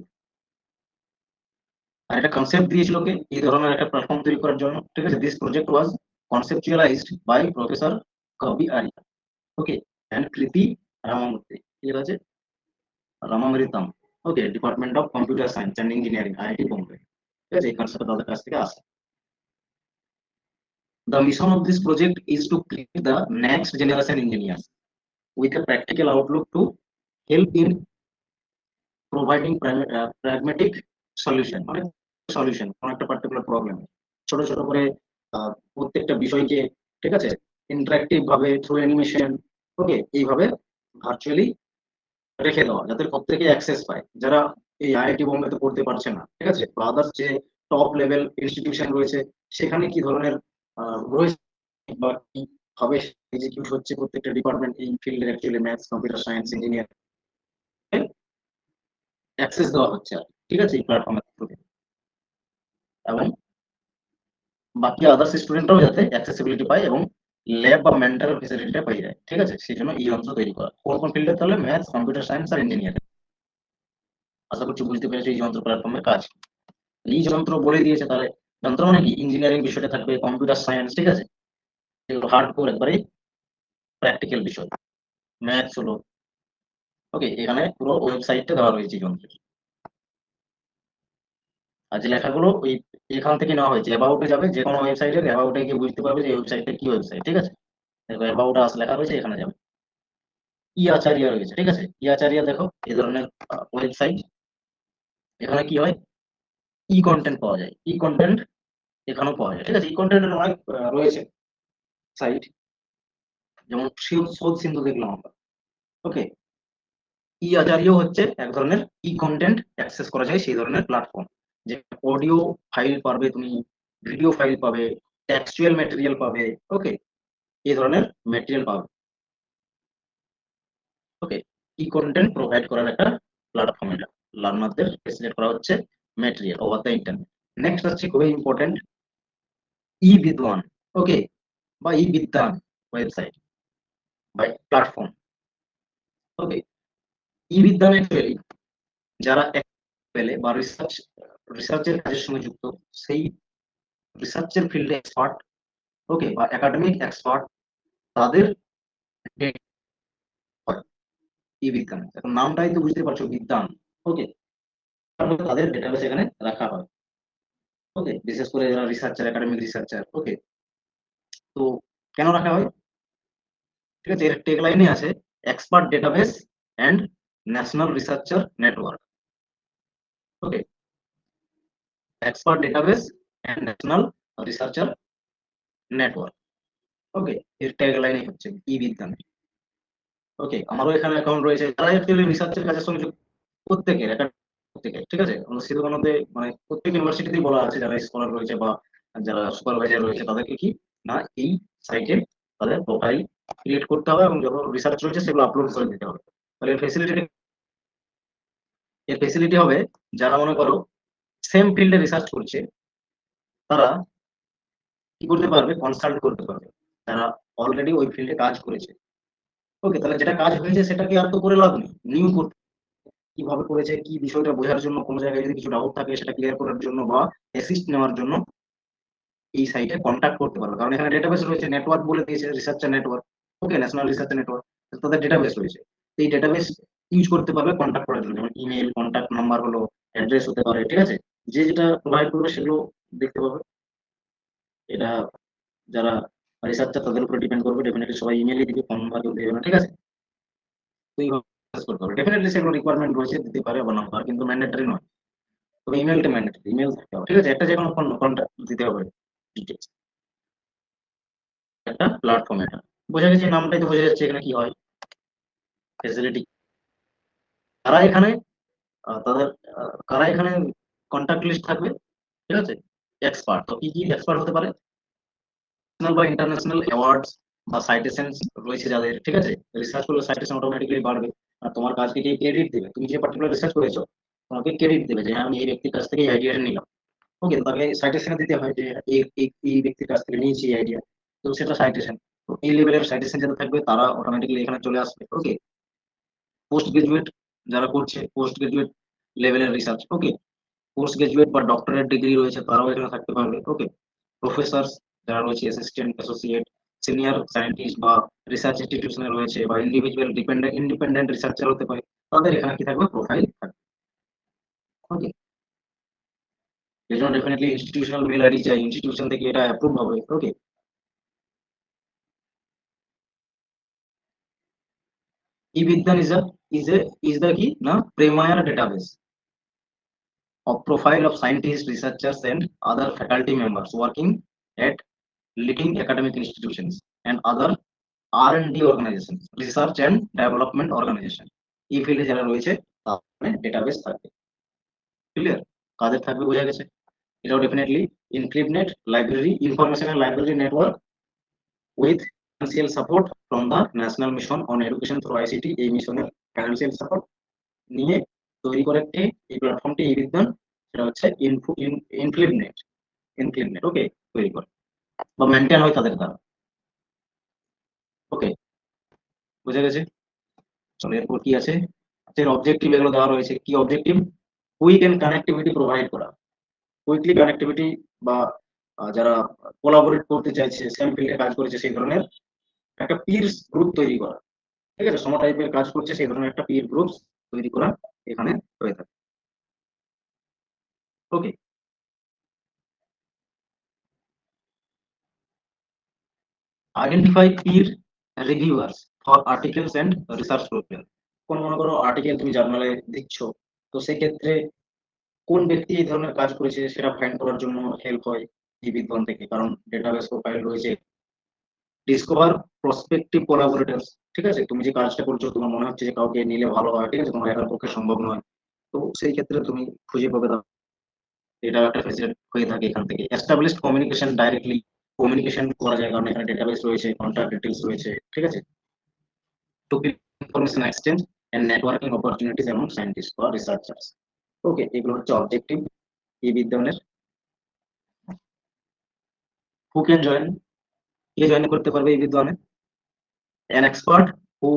আর একটা কনসেপ্ট দিয়েছিল কে এই ধরনের একটা প্ল্যাটফর্ম তৈরি করার জন্য, ঠিক আছে। This project was conceptualised by professor Kavi Arya, okay, and Krithi Ramamurthy, ঠিক আছে, Ramamritham, okay, department of computer science and engineering, IIT Bombay, ঠিক আছে। এই কনসেপ্ট তাদের কাছ থেকে আসে। The mission of this project is to create the next generation engineers with a practical outlook to help in providing pragmatic solution, মানে solution কোন একটা পার্টিকুলার প্রবলেম, ছোট ছোট করে প্রত্যেকটা বিষয়কে, ঠিক আছে, ইন্টারাক্টিভ ভাবে থ্রু অ্যানিমেশন, ওকে, এইভাবে ভার্চুয়ালি রেখে দেওয়া, যাতে প্রত্যেকে অ্যাক্সেস পায়, যারা এই আইআইটি বোম্বেতে পড়তে পারছে না, ঠিক আছে, বা আদার্স যে টপ লেভেল ইনস্টিটিউশন রয়েছে, সেখানে কি ধরনের রয়েছে বা কি ভাবে এক্সিকিউট হচ্ছে প্রত্যেকটা ডিপার্টমেন্ট এই ফিল্ডের, actually maths, computer science, engineer, access দেওয়া হচ্ছে আর, ঠিক আছে, এই প্ল্যাটফর্মের থ্রুতে। এবং বাকি আদার্স স্টুডেন্টরাও যাতে অ্যাক্সেসিবিলিটি পায় এবং ল্যাব বা মেন্টাল ফেসিলিটিটা পেয়ে যায়, ঠিক আছে, সেই জন্য এই যন্ত্র তৈরি করা। কোন কোন ফিল্ডে, তাহলে ম্যাথস, কম্পিউটার সায়েন্স আর ইঞ্জিনিয়ারিং। আশা করছি বুঝতে পেরেছি এই যন্ত্র প্ল্যাটফর্মের কাজ। এই যন্ত্র বলে দিয়েছে, তাহলে যন্ত্র মানে কি, ইঞ্জিনিয়ারিং বিষয়টা থাকবে, কম্পিউটার সায়েন্স, ঠিক আছে, এগুলো হার্ড কোর একবারে প্র্যাকটিক্যাল বিষয়, ম্যাথস হলো। ওকে, এখানে পুরো ওয়েবসাইটটা দেওয়া রয়েছে এই যন্ত্রের। আর যে লেখাগুলো ওই এখান থেকে নেওয়া হয়েছে, অ্যাবাউটে যাবে, যে কোনো ওয়েবসাইটের অ্যাবাউটে গিয়ে বুঝতে পারবে যে এই ওয়েবসাইটটা কি ওয়েবসাইট, ঠিক আছে। দেখো অ্যাবাউট আস লেখা রয়েছে, এখানে যাবে। ই আচারিয়া রয়েছে, ঠিক আছে, ই আচারিয়া দেখো এই ধরনের ওয়েবসাইট। এখানে কি হয়, ই কন্টেন্ট পাওয়া যায়, ই কন্টেন্ট এখানেও পাওয়া যায়, ঠিক আছে। ই কন্টেন্টের অনেক রয়েছে সাইট, যেমন শোধ সিন্ধু দেখলাম আমরা। ওকে, ই আচারিয়াও হচ্ছে এক ধরনের ই কন্টেন্ট অ্যাক্সেস করা যায় সেই ধরনের প্ল্যাটফর্ম, যে অডিও ফাইল পাবে তুমি, ভিডিও ফাইল পাবে, টেক্সচুয়াল ম্যাটেরিয়াল পাবে, ওকে, এই ধরনের ম্যাটেরিয়াল পাবে। ওকে, ই কন্টেন্ট প্রোভাইড করার একটা প্ল্যাটফর্ম, এটা লার্নারদের ফেসিলিটেট করা হচ্ছে material over the internet. Next হচ্ছে খুবই ইম্পর্টেন্ট, ই বিদ্বান, ওকে, বা ই বিদ্যান ওয়েবসাইট বা প্ল্যাটফর্ম। ওকে, ই বিদ্যান অ্যাকচুয়ালি যারা পেলে বা রিসার্চের কাজের সঙ্গে যুক্ত, সেই রিসার্চের ফিল্ডে এক্সপার্ট, ওকে, বা একাডেমিক এক্সপার্ট, তাদের data হয় ই বিজ্ঞান। এখন নামটাই তো বুঝতে পারছো, বিজ্ঞান, ওকে, তাদের ডেটাবেস এখানে রাখা হয়। ওকে, বিশেষ করে যারা রিসার্চার, একাডেমিক রিসার্চার, ওকে, তো কেন রাখা হয়, ঠিক আছে, এর টেক লাইনে আছে expert database and national researcher network. Okay, expert database and national researcher network. ওকে, এর ট্যাগলাইনই হচ্ছে ই বিজ্ঞান। ওকে, আমারও এখানে অ্যাকাউন্ট রয়েছে, যারা অ্যাকচুয়ালি রিসার্চের কাজের সঙ্গে যুক্ত, প্রত্যেকের প্রত্যেকের, ঠিক আছে, আমরা সিধু কানুতে মানে প্রত্যেক ইউনিভার্সিটিতেই বলা আছে যারা স্কলার রয়েছে বা যারা সুপারভাইজার রয়েছে তাদেরকে কি না এই সাইটে তাদের প্রোফাইল ক্রিয়েট করতে হবে এবং যত রিসার্চ রয়েছে সেগুলো আপলোড করে দিতে হবে। তাহলে এর ফেসিলিটি হবে যারা মনে করো সেম ফিল্ডে রিসার্চ করছে তারা কি করতে পারবে, কনসাল্ট করতে পারবে যারা অলরেডি ওই ফিল্ডে কাজ করেছে। ওকে, তাহলে যেটা কাজ হয়েছে সেটাকে আর তো করে লাভ নেই, নিউ করতে কিভাবে করেছে কি বিষয়টা বোঝার জন্য, কোনো জায়গায় যদি কিছু ডাউট থাকে সেটা ক্লিয়ার করার জন্য বা অ্যাসিস্ট নেওয়ার জন্য এই সাইটে কন্ট্যাক্ট করতে পারবে, কারণ এখানে ডেটাবেস রয়েছে, নেটওয়ার্ক বলে দিয়েছে রিসার্চার নেটওয়ার্ক। ওকে, ন্যাশনাল রিসার্চার নেটওয়ার্ক, তাদের ডেটাবেস রয়েছে, এই ডেটাবেস ইউজ করতে পারবে কন্ট্যাক্ট করার জন্য, যেমন ইমেল, কন্ট্যাক্ট নাম্বার হলো, অ্যাড্রেস হতে পারে, ঠিক আছে, যে যেটা প্রোভাইড করবে সেগুলো দেখতে পাবে। এটা যারা রিসার্চার তাদের উপরে ডিপেন্ড করবে, ডেফিনেটলি সবাই ইমেলই দিবে, ফোন নাম্বার কেউ দেবে না, ঠিক আছে। তো এইভাবে করতে হবে, ডেফিনেটলি সেগুলো রিকোয়ারমেন্ট রয়েছে, দিতে পারে বা নাম্বার, কিন্তু ম্যান্ডেটরি নয়। তবে ইমেলটা ম্যান্ডেটরি, ইমেল থাকতে হবে, ঠিক আছে, একটা যে কোনো কন্ট্যাক্ট দিতে হবে ডিটেলস, একটা প্ল্যাটফর্ম। এটা বোঝা গেছে, নামটাই তো বোঝা যাচ্ছে এখানে কি হয়, ফেসিলিটি কারা এখানে তাদের কারা এখানে কন্ট্যাক্ট লিস্ট থাকবে, ঠিক আছে, এক্সপার্ট। তো কি কি এক্সপার্ট হতে পারে, ন্যাশনাল বা ইন্টারন্যাশনাল অ্যাওয়ার্ডস বা সাইটেশনস রয়েছে যাদের, ঠিক আছে, রিসার্চ করলে সাইটেশন অটোমেটিক্যালি বাড়বে, আর তোমার কাজকে কি ক্রেডিট দেবে, তুমি যে পার্টিকুলার রিসার্চ করেছো তোমাকে ক্রেডিট দেবে যে হ্যাঁ, আমি এই ব্যক্তির কাছ থেকে এই আইডিয়াটা নিলাম। ওকে, তাহলে সাইটেশনে দিতে হয় যে এই ব্যক্তির কাছ থেকে নিয়েছি এই আইডিয়া, তো সেটা সাইটেশন। তো এই লেভেলের সাইটেশন যারা থাকবে তারা অটোমেটিক্যালি এখানে চলে আসবে। ওকে, পোস্ট গ্রাজুয়েট যারা করছে, পোস্ট গ্রাজুয়েট লেভেলের রিসার্চ, ওকে, পোস্ট গ্রাজুয়েট বা ডক্টরেট ডিগ্রি রয়েছে তারাও এখানে থাকতে পারবে। ওকে, প্রফেসর যারা রয়েছে, অ্যাসিস্ট্যান্ট, অ্যাসোসিয়েট, সিনিয়র সায়েন্টিস্ট বা রিসার্চ ইনস্টিটিউশনে রয়েছে বা ইন্ডিভিজুয়াল ইন্ডিপেন্ডেন্ট রিসার্চার হতে পারে, তাদের এখানে কি থাকবে, প্রোফাইল থাকবে। ওকে, এর জন্য ডেফিনেটলি ইনস্টিটিউশনাল মেল আইডি চাই, ইনস্টিটিউশন থেকে এটা অ্যাপ্রুভ হবে। ওকে, e-Vidyan is the key na premier database of profile of scientists, researchers, and other faculty members working at leading academic institutions and other R&D organizations, research and development organization. এই ফিল্ডে যারা রয়েছে তাদের database থাকবে। Clear, কাদের থাকবে বোঝা গেছে। এটাও ডেফিনেটলি ইনক্রিপ্টনেট library, information and library network with financial support from the national mission on education through ICT. এই মিশনের ফিনান্সিয়াল সাপোর্ট নিয়ে তৈরি করে একটি এই প্ল্যাটফর্মটি এই বিজ্ঞান, সেটা হচ্ছে ইনক্লিপনেট, ইনক্লিপনেট। ওকে, তৈরি করে বা মেনটেন হয় তাদের দ্বারা। ওকে, বুঝে গেছে। চলো এরপর কি আছে, এর অবজেক্টিভ এগুলো দেওয়া রয়েছে। কি objective, quick and connectivity provide করা, কুইকলি কানেক্টিভিটি বা যারা কোলাবোরেট করতে চাইছে, সেম ফিল্ডে কাজ করেছে সেই ধরনের একটা পিয়ার্স গ্রুপ তৈরি করা, ঠিক আছে, সম টাইপের কাজ করছে সেই ধরনের একটা পিয়ার গ্রুপ তৈরি করা এখানে হয়ে থাকে। Okay, identify peer reviewers for articles and research proposal. কোন মনে করো আর্টিকেল তুমি জার্নালে দিচ্ছ, তো সেই ক্ষেত্রে কোন ব্যক্তি এই ধরনের কাজ করেছে সেটা ফাইন্ড করার জন্য হেল্প হয় এই বিদ্বান থেকে, কারণ ডেটাবেস প্রোফাইল রয়েছে। ডিসকভার প্রসপেক্টিভ কোলাবোরেটরস, ঠিক আছে, তুমি যে কাজটা করছো তোমার মনে হচ্ছে যে কাউকে নিলে ভালো হয়, ঠিক আছে, তোমার একার পক্ষে সম্ভব নয়, তো সেই ক্ষেত্রে তুমি খুঁজে পাবে। এটা একটা ফেসিলিটি হয়ে থাকে এখান থেকে। এস্টাবলিশড কমিউনিকেশন, ডাইরেক্টলি কমিউনিকেশন করা যায় কারণ এখানে ডেটাবেস রয়েছে, কন্টাক্ট ডিটেইলস রয়েছে, ঠিক আছে, to information exchange and networking opportunities among scientist বা রিসার্চার্স। ওকে, এগুলো হচ্ছে অবজেক্টিভ এই বিদ্যালয়ের। হু ক্যান জয়েন, কে জয়েন করতে পারবে এই বিদ্যালয়ে, an expert who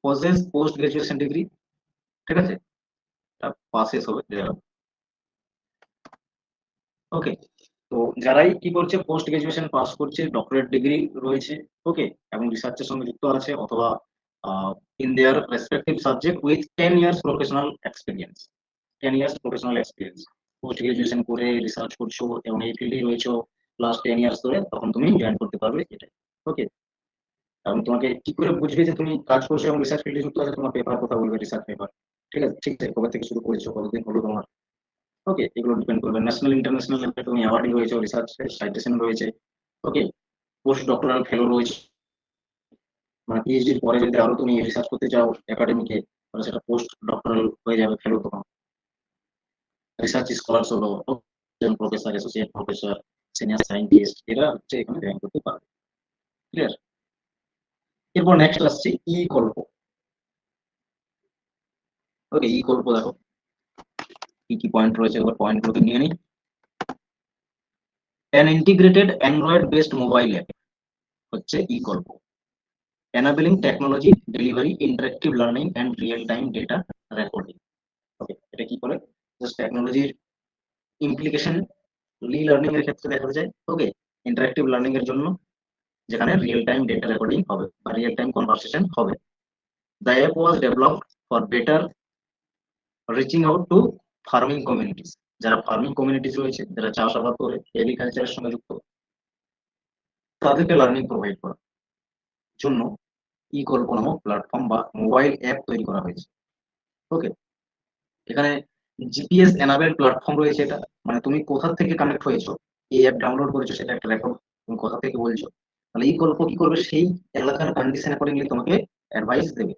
possess post graduation degree, ঠিক আছে, এটা পাসেস হবে যারা। ওকে, তো যারাই কি করছে, পোস্ট গ্রাজুয়েশন পাস করছে, ডক্টরেট ডিগ্রি রয়েছে, ওকে, এবং রিসার্চের সঙ্গে যুক্ত আছে অথবা in their respective subject with 10 years professional experience, 10 years professional experience, post graduation করে রিসার্চ করছো এবং এই ফিল্ডে রয়েছো লাস্ট 10 ইয়ার্স ধরে, তখন তুমি জয়েন করতে পারবে এটাই। ওকে, কারণ তোমাকে কি করে বুঝবে যে তুমি কাজ করছো এবং রিসার্চ ফিল্ডে যুক্ত আছে, তোমার পেপার কথা বলবে রিসার্চ পেপার। ঠিক আছে, ঠিক আছে, কবে থেকে শুরু করেছো, কতদিন হলো তোমার। ওকে, এগুলো ডিপেন্ড করবে। ন্যাশনাল ইন্টারন্যাশনাল লেভেলে তুমি অ্যাওয়ার্ডিং রয়েছে, রিসার্চ সাইটেশন রয়েছে। ওকে, পোস্ট ডক্টরাল ফেলো রয়েছে, মানে পিএইচডির পরে যদি আরো তুমি রিসার্চ করতে চাও একাডেমিকে, তাহলে সেটা পোস্ট ডক্টরাল হয়ে যাবে, ফেলো তোমার। রিসার্চ স্কলার হলো professor, associate professor, senior scientist, এরা হচ্ছে এখানে জয়েন করতে পারবে। ক্লিয়ার? এরপর নেক্সট আসছে ই কল্প। ওকে, ই কল্প দেখো কি কি পয়েন্ট রয়েছে, এবার পয়েন্ট গুলো নিয়ে নিই। An integrated Android based mobile app হচ্ছে ই কল্প, enabling technology delivery, interactive learning and real time data recording. ওকে, এটা কি করে? জাস্ট টেকনোলজির ইমপ্লিকেশন রি লার্নিং এর ক্ষেত্রে দেখা যায়। ওকে, ইন্টারেক্টিভ লার্নিং এর জন্য যেখানে রিয়েল টাইম ডেটা রেকর্ডিং হবে বা রিয়েল টাইম কনভারসেশন হবে। The app was developed for better reaching out to farming communities. যারা ফার্মিং কমিউনিটিস রয়েছে, যারা চাষাবাদ করে এগ্রিকালচারের সঙ্গে যুক্ত, তাদেরকে লার্নিং প্রোভাইড করার জন্য ই কল্প নামক প্ল্যাটফর্ম বা মোবাইল অ্যাপ তৈরি করা হয়েছে। ওকে, এখানে জিপিএস এনাবেল প্ল্যাটফর্ম রয়েছে। এটা মানে তুমি কোথা থেকে কানেক্ট হয়েছো, এই অ্যাপ ডাউনলোড করেছো, সেটা একটা রেকর্ড, তুমি কোথা থেকে বলছো। তাহলে এই গল্প কি করবে, সেই এলাকার কন্ডিশন অ্যাকর্ডিংলি তোমাকে অ্যাডভাইস দেবে।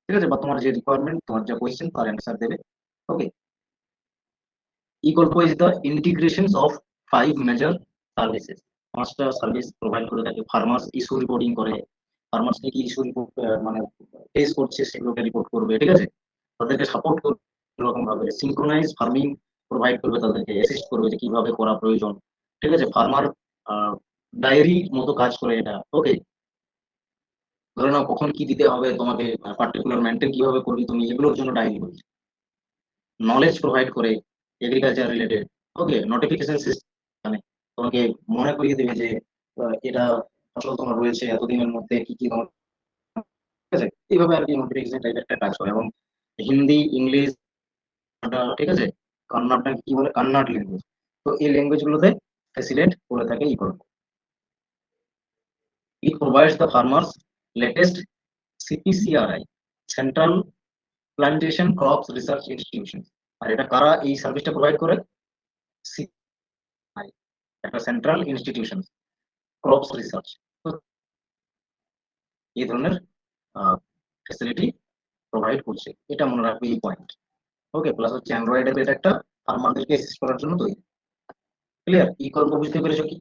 ঠিক আছে, বা তোমার যে রিকোয়ারমেন্ট, তোমার যা কোয়েশ্চেন, তার অ্যান্সার দেবে। ওকে, ই গল্প is the integration of 5 major services. 5টা সার্ভিস প্রোভাইড করে থাকে। ফার্মার্স ইস্যু রিপোর্টিং করে, ফার্মার্সকে কি ইস্যু রিপোর্ট মানে ফেস করছে সেগুলোকে রিপোর্ট করবে। ঠিক আছে, তাদেরকে সাপোর্ট করবে এরকম ভাবে। সিনক্রোনাইজ ফার্মিং প্রোভাইড করবে, তাদেরকে অ্যাসিস্ট করবে যে কিভাবে করা প্রয়োজন। ঠিক আছে, ফার্মার ডায়েরি মতো কাজ করে এটা। ওকে, ধরে নাও কখন কি দিতে হবে তোমাকে, পার্টিকুলার মেনটেন কিভাবে করবে তুমি, এগুলোর জন্য ডায়েরি বলছে। নলেজ প্রোভাইড করে এগ্রিকালচার রিলেটেড। ওকে, নোটিফিকেশন সিস্টেম, মানে তোমাকে মনে করিয়ে দেবে যে এটা ফসল তোমার রয়েছে এতদিনের মধ্যে, কি কি তোমার। ঠিক আছে, এইভাবে আর কি নোটিফিকেশন টাইপের একটা কাজ করে। এবং হিন্দি, ইংলিশ, ঠিক আছে, কন্নড়টা কি বলে, কন্নড় ল্যাঙ্গুয়েজ, তো এই ল্যাঙ্গুয়েজ গুলোতে ফ্যাসিলিটেট করে থাকে ই করবে। It provides the farmers latest CPCRI, central plantation crops research institution. আর এটা কারা এই সার্ভিসটা প্রোভাইড করে? CPCRI, একটা সেন্ট্রাল ইনস্টিটিউশন ক্রপস রিসার্চ। তো এই ধরনের ফ্যাসিলিটি প্রোভাইড করছে, এটা মনে রাখবে এই পয়েন্ট। ওকে, প্লাস হচ্ছে অ্যান্ড্রয়েড এর একটা ফার্মারদেরকে অ্যাসিস্ট করার জন্য তৈরি। ক্লিয়ার? ই কর্ম বুঝতে পেরেছো কি?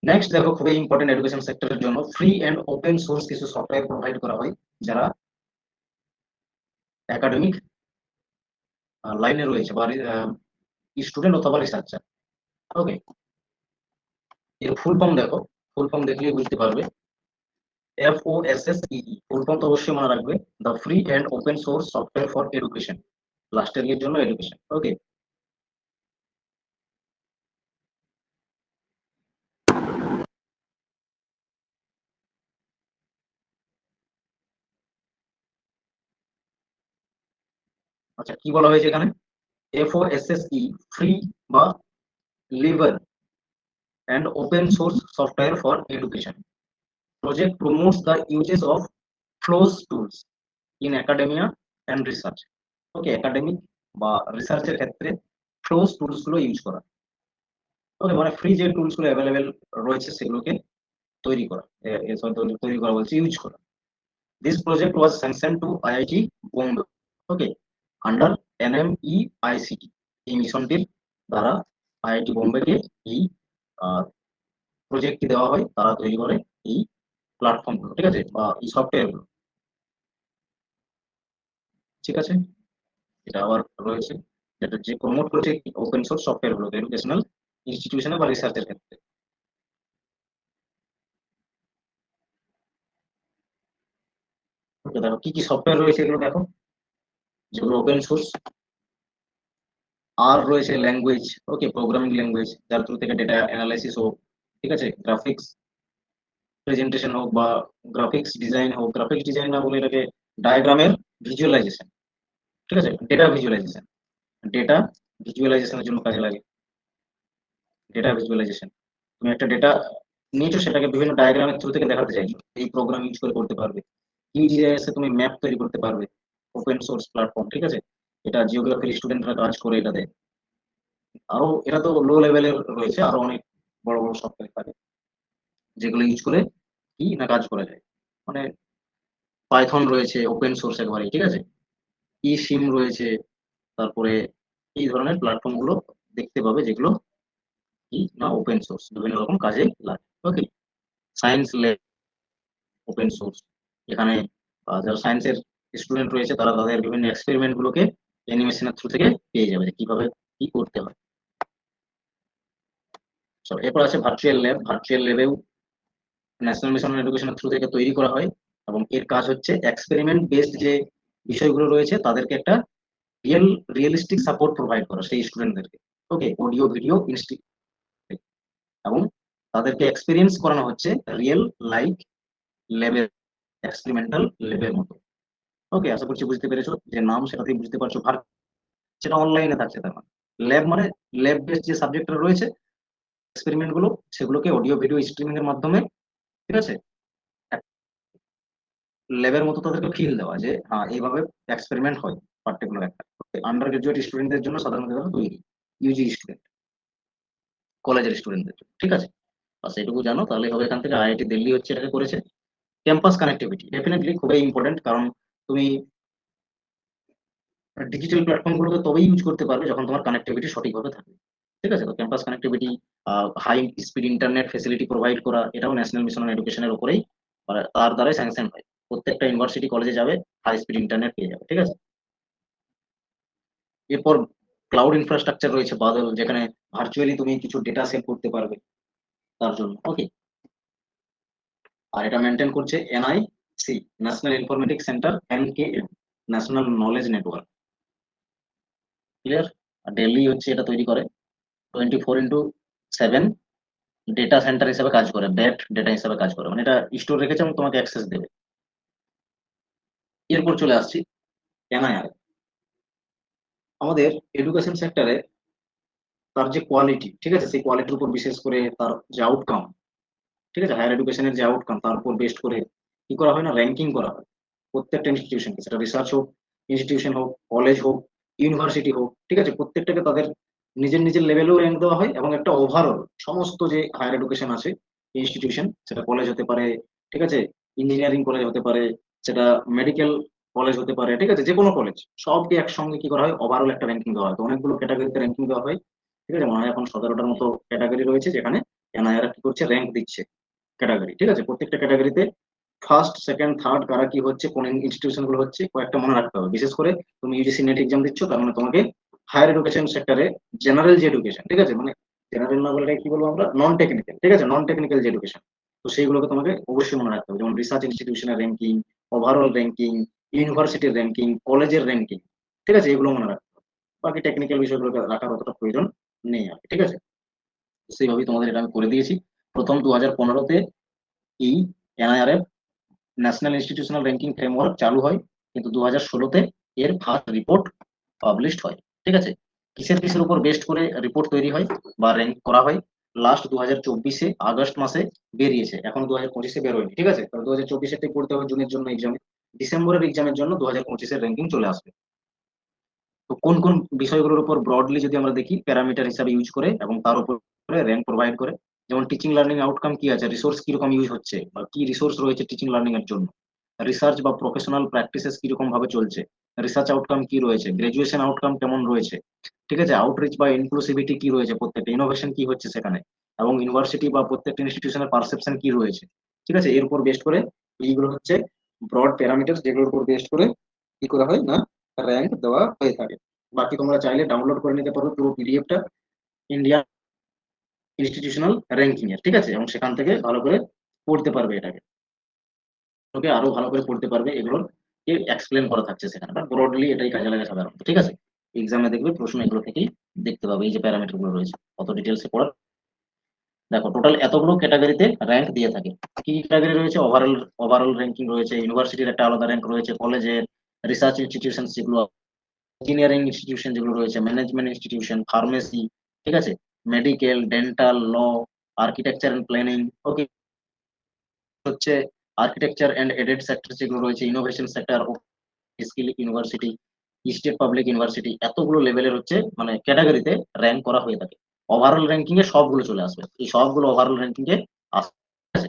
নেক্সট দেখো, খুবই ইম্পর্টেন্ট এডুকেশন সেক্টরের জন্য ফ্রি এন্ড ওপেন সোর্স কিছু সফটওয়্যার প্রোভাইড করা হয় যারা একাডেমিক লাইনে রয়েছে বা স্টুডেন্ট অথবা রিসার্চার। ওকে, এর ফুল ফর্ম দেখো, ফুল ফর্ম দেখলেই বুঝতে পারবে। FOSSEE, ফুল ফর্ম তো অবশ্যই মনে রাখবে, the free and open source software for education. লাস্টের এর জন্য এডুকেশন। ওকে, আচ্ছা, কি বলা হয়েছে এখানে? FOSSEE, ফ্রি বা লিবার and open source software for education. Project promotes the uses of flows tools in academia and research. Okay, academic বা রিসার্চের ক্ষেত্রে ফ্লোস টুলস গুলো ইউজ করা। ওকে, মানে ফ্রি যে টুলস গুলো অ্যাভেলেবেল রয়েছে সেগুলোকে তৈরি করা, তৈরি করা বলছে, ইউজ করা। This project was sanction to IIT Bombay. Okay, under NMEICT। এই মিশনটির দ্বারা আইআইটি বোম্বেকে এই প্রজেক্টটি দেওয়া হয়, তারা তৈরি করে এই প্ল্যাটফর্ম গুলো। ঠিক আছে, বা এই সফটওয়্যার গুলো। ঠিক আছে, এটা আবার রয়েছে, যেটা যে প্রমোট করেছে ওপেন সোর্স সফটওয়্যার গুলো এডুকেশনাল ইনস্টিটিউশনে বা রিসার্চের ক্ষেত্রে। ওকে, দেখো কি কি সফটওয়্যার রয়েছে এগুলো দেখো, যেগুলো ওপেন সোর্স। আর রয়েছে ল্যাঙ্গুয়েজ। ওকে, প্রোগ্রামিং ল্যাঙ্গুয়েজ, যার থ্রু থেকে ডেটা অ্যানালাইসিস হোক, ঠিক আছে, গ্রাফিক্স প্রেজেন্টেশন হোক বা গ্রাফিক্স ডিজাইন হোক। গ্রাফিক্স ডিজাইন না বলে এটাকে ডায়াগ্রামের ভিজুয়ালাইজেশন। ঠিক আছে, ডেটা ভিজুয়ালাইজেশন, ডেটা ভিজুয়ালাইজেশনের জন্য কাজে লাগে ডেটা ভিজুয়ালাইজেশন। তুমি একটা ডেটা নিয়েছো সেটাকে বিভিন্ন ডায়াগ্রামের থ্রু থেকে দেখাতে চাইছো, এই প্রোগ্রাম ইউজ করে করতে পারবে। ইউজিএস এ তুমি ম্যাপ তৈরি করতে পারবে, ওপেন সোর্স প্ল্যাটফর্ম, ঠিক আছে। এটা জিওগ্রাফির স্টুডেন্টরা কাজ করে এটাতে। আরো এটা তো লো লেভেলের রয়েছে, আরো অনেক বড় বড় সফটওয়্যার থাকে যেগুলো ইউজ করে কি না কাজ করা যায়। মানে পাইথন রয়েছে ওপেন সোর্স একবারে, ঠিক আছে। ই সিম রয়েছে, তারপরে এই ধরনের প্ল্যাটফর্ম গুলো দেখতে পাবে যেগুলো কি না ওপেন সোর্স বিভিন্ন রকম কাজে লাগে। ওকে, সায়েন্স ল্যাব ওপেন সোর্স, এখানে যারা সায়েন্সের স্টুডেন্ট রয়েছে তারা তাদের বিভিন্ন এক্সপেরিমেন্ট গুলোকে অ্যানিমেশনের থ্রু থেকে পেয়ে যাবে যে কিভাবে কি করতে হয়। So, এরপর আছে ভার্চুয়াল ল্যাব। ভার্চুয়াল ল্যাবেও ন্যাশনাল মিশন অন এডুকেশনের থ্রু থেকে তৈরি করা হয়, এবং এর কাজ হচ্ছে এক্সপেরিমেন্ট বেসড যে বিষয়গুলো রয়েছে তাদেরকে একটা রিয়েলিস্টিক সাপোর্ট প্রোভাইড করা সেই স্টুডেন্টদেরকে। ওকে, অডিও ভিডিও এবং তাদেরকে এক্সপিরিয়েন্স করানো হচ্ছে রিয়েল লাইফ ল্যাবের, এক্সপেরিমেন্টাল ল্যাবের মতো। ওকে, আশা করছি বুঝতে পেরেছো, যে নাম সেটাতেই বুঝতে পারছো ভার, সেটা অনলাইনে থাকছে তার মানে। ল্যাব মানে ল্যাব বেসড যে সাবজেক্টটা রয়েছে, এক্সপেরিমেন্ট গুলো সেগুলোকে অডিও ভিডিও স্ট্রিমিং এর মাধ্যমে, ঠিক আছে, ল্যাবের মতো তাদেরকে ফিল দেওয়া যে হ্যাঁ এইভাবে এক্সপেরিমেন্ট হয় পার্টিকুলার একটা। আন্ডার গ্রাজুয়েট স্টুডেন্টদের জন্য সাধারণত এটা তৈরি, ইউজি স্টুডেন্ট, কলেজের স্টুডেন্টদের জন্য, ঠিক আছে। আর সেটুকু জানো তাহলে হবে। এখান থেকে আইআইটি দিল্লি হচ্ছে এটাকে করেছে। ক্যাম্পাস কানেক্টিভিটি ডেফিনেটলি খুবই ইম্পর্টেন্ট, কারণ তুমি ডিজিটাল প্ল্যাটফর্ম গুলোকে তবেই ইউজ করতে পারবে যখন তোমার কানেক্টিভিটি সঠিকভাবে থাকবে, ঠিক আছে। তো campus connectivity, high speed internet facility provide করা, এটাও ন্যাশনাল মিশন অন এডুকেশনের উপরেই, তার দ্বারাই স্যাংশন হয়। প্রত্যেকটা ইউনিভার্সিটি কলেজে যাবে, হাই স্পিড ইন্টারনেট পেয়ে যাবে, ঠিক আছে। এরপর ক্লাউড ইনফ্রাস্ট্রাকচার রয়েছে বাদল, যেখানে ভার্চুয়ালি তুমি কিছু ডেটা সেভ করতে পারবে তার জন্য। ওকে, আর এটা মেনটেন করছে NIC, national informatics centre, NKM, national knowledge network. Clear? আর দিল্লি হচ্ছে এটা তৈরি করে 24/7 ডেটা সেন্টার হিসেবে কাজ করে, ব্যাট ডেটা হিসেবে কাজ করে, মানে এটা স্টোর রেখেছে এবং তোমাকে অ্যাক্সেস দেবে। এরপর চলে আসছি এনআইআর। আমাদের এডুকেশন সেক্টরে তার যে কোয়ালিটি, ঠিক আছে, সেই কোয়ালিটির উপর বিশেষ করে তার যে আউটকাম, ঠিক আছে, হায়ার এডুকেশনের যে আউটকাম তার উপর বেস্ট করে কি করা হয় না র্যাঙ্কিং করা হয় প্রত্যেকটা ইনস্টিটিউশনকে, সেটা রিসার্চ হোক, ইনস্টিটিউশন হোক, কলেজ হোক, ইউনিভার্সিটি হোক, ঠিক আছে, প্রত্যেকটাকে তাদের নিজের নিজের লেভেলেও র্যাঙ্ক দেওয়া হয়, এবং একটা ওভারঅল সমস্ত যে হায়ার এডুকেশন আছে ইনস্টিটিউশন, সেটা কলেজ হতে পারে, ঠিক আছে, ইঞ্জিনিয়ারিং কলেজ হতে পারে, সেটা মেডিকেল কলেজ হতে পারে, ঠিক আছে, যে কোনো কলেজ, সবকে একসঙ্গে কি করা হয় ওভারঅল একটা র্যাঙ্কিং দেওয়া হয়। তো অনেকগুলো ক্যাটাগরিতে র্যাঙ্কিং দেওয়া হয়, ঠিক আছে, মনে হয় এখন 17টার মতো ক্যাটাগরি রয়েছে যেখানে এনআইআর কি করছে র্যাঙ্ক দিচ্ছে ক্যাটাগরি, ঠিক আছে। প্রত্যেকটা ক্যাটাগরিতে ফার্স্ট সেকেন্ড থার্ড কারা কি হচ্ছে, কোন ইনস্টিটিউশন গুলো হচ্ছে, কয়েকটা মনে রাখতে হবে। বিশেষ করে তুমি ইউজিসি নেট এক্সাম দিচ্ছ, তার মানে তোমাকে হায়ার এডুকেশন সেক্টরে জেনারেল যে এডুকেশন, ঠিক আছে, মানে জেনারেল না বলে কি বলবো আমরা, নন টেকনিক্যাল, ঠিক আছে, নন টেকনিক্যাল যে এডুকেশন, তো সেইগুলোকে তোমাকে অবশ্যই মনে রাখতে হবে। যেমন রিসার্চ ইনস্টিটিউশনের র্যাঙ্কিং, ওভারঅল র্যাঙ্কিং, ইউনিভার্সিটির র্যাঙ্কিং, কলেজের র্যাঙ্কিং, ঠিক আছে, এগুলো মনে রাখতে হবে। বাকি টেকনিক্যাল বিষয়গুলোকে রাখার অতটা প্রয়োজন নেই আর কি, ঠিক আছে। তো সেইভাবেই তোমাদের এটা আমি করে দিয়েছি। প্রথম 2015-তে এই NIRF national institutional ranking framework চালু হয়, কিন্তু 2016-তে এর ফার্স্ট রিপোর্ট পাবলিশড হয়, ঠিক আছে। কিসের কিসের উপর বেস্ট করে রিপোর্ট তৈরি হয় বা র্যাঙ্ক করা হয়, লাস্ট 2024-এ আগস্ট মাসে বেরিয়েছে, এখন 2025-এ বেরোয়নি, ঠিক আছে। 2024-এ পড়তে হবে জুনের জন্য এক্সামে, ডিসেম্বরের এক্সামের জন্য 2025-এর র্যাঙ্কিং চলে আসবে। তো কোন কোন বিষয়গুলোর উপর ব্রডলি যদি আমরা দেখি প্যারামিটার হিসাবে ইউজ করে এবং তার উপরে র্যাঙ্ক প্রোভাইড করে, যেমন টিচিং লার্নিং আউটকাম কি আছে, রিসোর্স কিরকম ইউজ হচ্ছে বা কি রিসোর্স রয়েছে টিচিং লার্নিং এর জন্য, রিসার্চ বা প্রফেশনাল প্র্যাকটিসেস কিরকম ভাবে চলছে, রিসার্চ আউটকাম কি রয়েছে, গ্রাজুয়েশন আউটকাম কেমন রয়েছে, ঠিক আছে, আউটরিচ বা ইনক্লুসিভিটি কি রয়েছে, প্রত্যেকটা ইনোভেশন কি হচ্ছে সেখানে, এবং ইউনিভার্সিটি বা প্রত্যেকটা ইনস্টিটিউশনের পারসেপশন কি রয়েছে, ঠিক আছে, এর উপর বেস্ট করে এইগুলো হচ্ছে ব্রড প্যারামিটার, যেগুলোর উপর বেস্ট করে কি করা হয় না র্যাঙ্ক দেওয়া হয়ে থাকে। বাকি তোমরা চাইলে ডাউনলোড করে নিতে পারো পুরো পিডিএফটা ইন্ডিয়া ইনস্টিটিউশনাল র্যাঙ্কিং এর, ঠিক আছে, এবং সেখান থেকে ভালো করে পড়তে পারবে এটাকে, ওকে, আরো ভালো করে পড়তে পারবে, এগুলোর এক্সপ্লেন করা থাকছে সেখানে, বাট ব্রডলি এটাই কাজে লাগে সাধারণত, ঠিক আছে। এক্সামে দেখবে প্রশ্ন এগুলো থেকেই দেখতে পাবে, এই যে প্যারামিটার গুলো রয়েছে কত ডিটেলসে পড়ার। দেখো টোটাল এতগুলো ক্যাটাগরিতে র্যাঙ্ক দিয়ে থাকে। কি ক্যাটাগরি রয়েছে, ওভারঅল র্যাঙ্কিং রয়েছে, ইউনিভার্সিটির একটা আলাদা র্যাঙ্ক রয়েছে, কলেজের, রিসার্চ ইনস্টিটিউশন যেগুলো, ইঞ্জিনিয়ারিং ইনস্টিটিউশন যেগুলো রয়েছে, ম্যানেজমেন্ট ইনস্টিটিউশন, ফার্মেসি, ঠিক আছে, medical, dental, law, architecture and planning, okay, হচ্ছে আর্কিটেকচার এন্ড এডেড সেক্টর যেগুলো রয়েছে, innovation sector, skill university, state public university, এতগুলো লেভেলের হচ্ছে মানে ক্যাটাগরিতে র্যাঙ্ক করা হয়ে থাকে। ওভারঅল র্যাঙ্কিং এ সবগুলো চলে আসবে, এই সবগুলো ওভারঅল র্যাঙ্কিং এ আসবে।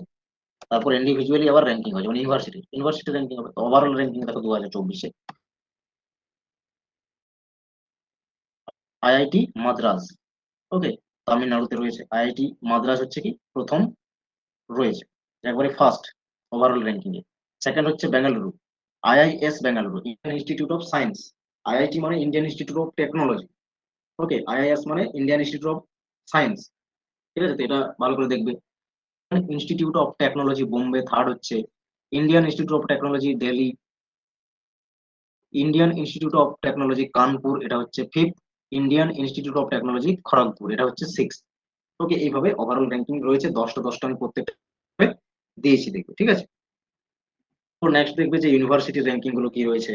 তারপর ইন্ডিভিজুয়ালি আবার র্যাঙ্কিং হয়, যেমন ইউনিভার্সিটি র্যাঙ্কিং হবে। তো ওভারঅল র্যাঙ্কিং দেখো 2024-এ আইআইটি মাদ্রাজ, ওকে, তামিলনাড়ুতে রয়েছে। আইআইটি মাদ্রাজ হচ্ছে কি প্রথম রয়েছে, একবারে ফার্স্ট ওভারঅল র্যাঙ্কিং এ। সেকেন্ড হচ্ছে Bengaluru, IIS Bengaluru, Indian Institute of Science. IIT মানে Indian Institute of Technology, okay, IIS মানে ইন্ডিয়ান ইনস্টিটিউট অফ সায়েন্স। ঠিক আছে, তো এটা ভালো করে দেখবে। Institute of Technology Bombay third হচ্ছে, Indian Institute of Technology Delhi, Indian Institute of Technology Kanpur, এটা হচ্ছে fifth, Indian Institute of Technology Kharagpur, এটা হচ্ছে সিক্স। ওকে, এইভাবে ওভারঅল র্যাঙ্কিং রয়েছে, 10টা আমি প্রত্যেকটা দিয়েছি, দেখবে, ঠিক আছে। তো নেক্সট দেখবে যে ইউনিভার্সিটি র্যাঙ্কিং গুলো কি রয়েছে।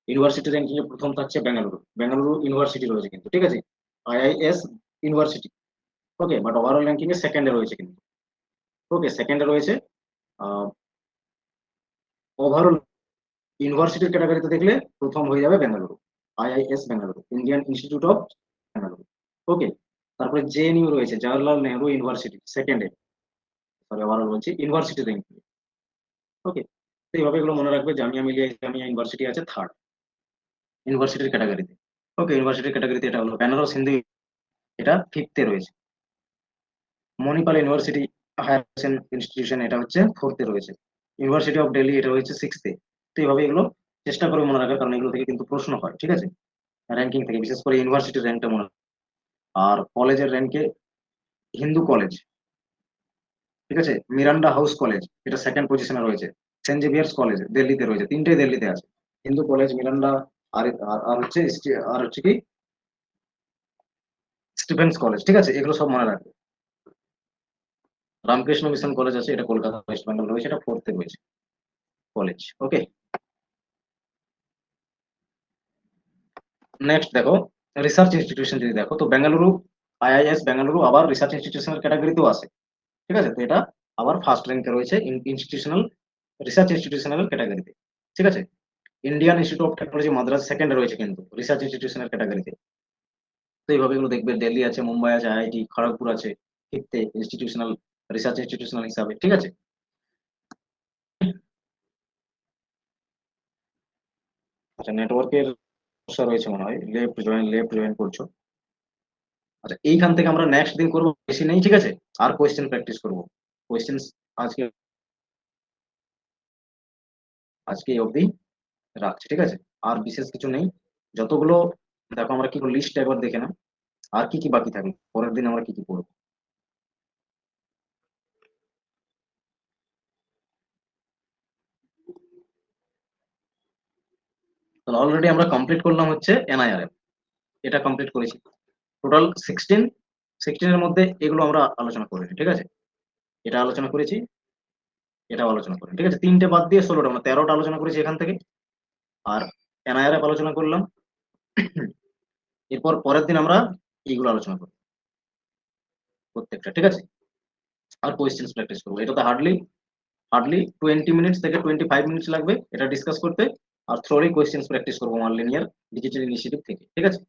ইউনিভার্সিটি র্যাঙ্কিং এ প্রথম থাকছে বেঙ্গালুরু, বেঙ্গালুরু ইউনিভার্সিটি রয়েছে কিন্তু, ঠিক আছে, IIS university, okay, but overall ranking এ সেকেন্ডে রয়েছে কিন্তু, ওকে, সেকেন্ডে রয়েছে। ওভারঅল ইউনিভার্সিটির ক্যাটাগরিতে দেখলে প্রথম হয়ে যাবে Bengaluru, IIS Bengaluru, Indian Institute of Bengaluru, okay. তারপরে জেএনইউ রয়েছে, জওয়াহরলাল নেহরু ইউনিভার্সিটি, সেকেন্ডে, সরি ওভারঅল বলছি, ইউনিভার্সিটি র্যাঙ্কিং, ওকে। তো এইভাবে এগুলো মনে রাখবে। জামিয়া মিলিয়া ইসলামিয়া ইউনিভার্সিটি আছে থার্ড ইউনিভার্সিটির ক্যাটাগরিতে, ওকে, ইউনিভার্সিটির ক্যাটাগরিতে এটা হলো। বেনারস হিন্দু, এটা ফিফথে রয়েছে। মণিপাল ইউনিভার্সিটি হায়ার ইনস্টিটিউশন, এটা হচ্ছে ফোর্থে রয়েছে। ইউনিভার্সিটি অফ দিল্লি, এটা হচ্ছে সিক্সথে। তো এইভাবে এগুলো চেষ্টা করে মনে রাখার, কারণ এগুলো থেকে কিন্তু প্রশ্ন হয়, ঠিক আছে, র্যাঙ্কিং থেকে, বিশেষ করে ইউনিভার্সিটির র্যাঙ্কটা মনে রাখবে। আর কলেজের র্যাঙ্কে হিন্দু কলেজ, ঠিক আছে, মিরান্ডা হাউস কলেজ, এটা সেকেন্ড পজিশনে রয়েছে। সেন্ট জেভিয়ার্স কলেজ দিল্লিতে রয়েছে, তিনটেই দিল্লিতে আছে, হিন্দু কলেজ, মিরান্ডা, আর আর হচ্ছে আর হচ্ছে কি স্টিফেন্স কলেজ, ঠিক আছে, এগুলো সব মনে রাখবে। রামকৃষ্ণ মিশন কলেজ আছে, এটা কলকাতা ওয়েস্ট বেঙ্গল রয়েছে, এটা ফোর্থে রয়েছে কলেজ, ওকে। নেক্সট দেখো রিসার্চ ইনস্টিটিউশন, যদি দেখো তো বেঙ্গালুরু, আইআইএস বেঙ্গালুরু আবার রিসার্চ ইনস্টিটিউশনের ক্যাটাগরিতেও আছে, ঠিক আছে, তো এটা আবার ফার্স্ট র্যাঙ্কে রয়েছে ইনস্টিটিউশনাল, রিসার্চ ইনস্টিটিউশনাল ক্যাটাগরিতে, ঠিক আছে। Indian Institute of technology Madras সেকেন্ডে রয়েছে কিন্তু রিসার্চ ইনস্টিটিউশনের ক্যাটাগরিতে। তো এইভাবে এগুলো দেখবে, দিল্লি আছে, মুম্বাই আছে, আইআইটি খড়গপুর আছে ফিফথে ইনস্টিটিউশনাল, রিসার্চ ইনস্টিটিউশনাল হিসাবে, ঠিক আছে। আচ্ছা, নেটওয়ার্কের সমস্যা রয়েছে মনে হয়, লেফট জয়েন করছো। আচ্ছা, এইখান থেকে আমরা নেক্সট দিন করবো, বেশি নেই, ঠিক আছে, আর কোয়েশ্চেন প্র্যাকটিস করবো। কোয়েশ্চেন আজকে আজকে এই অবধি রাখছি, ঠিক আছে, আর বিশেষ কিছু নেই। যতগুলো, দেখো আমরা কি লিস্ট একবার দেখে না, আর কি কি বাকি থাকলো, পরের দিন আমরা কি কি করবো। তাহলে অলরেডি আমরা কমপ্লিট করলাম হচ্ছে এনআইআরএফ, এটা কমপ্লিট করেছি। টোটাল 16 এর মধ্যে এগুলো আমরা আলোচনা করিনি, ঠিক আছে, এটা আলোচনা করেছি, এটাও আলোচনা করি, ঠিক আছে, তিনটে বাদ দিয়ে 16টা, আমরা 13টা আলোচনা করেছি এখান থেকে। আর এনআইআরএফ আলোচনা করলাম। এরপর পরের দিন আমরা এইগুলো আলোচনা করবো প্রত্যেকটা, ঠিক আছে, আর কোয়েশ্চেন্স প্র্যাকটিস করবো। এটাতে হার্ডলি হার্ডলি 20 মিনিটস থেকে 25 মিনিটস লাগবে এটা ডিসকাস করতে। আর থ্রোলি কোয়েশ্চেন্স প্র্যাকটিস করবো আমার লিনিয়ার ডিজিটাল ইনিশিয়েটিভ থেকে, ঠিক আছে।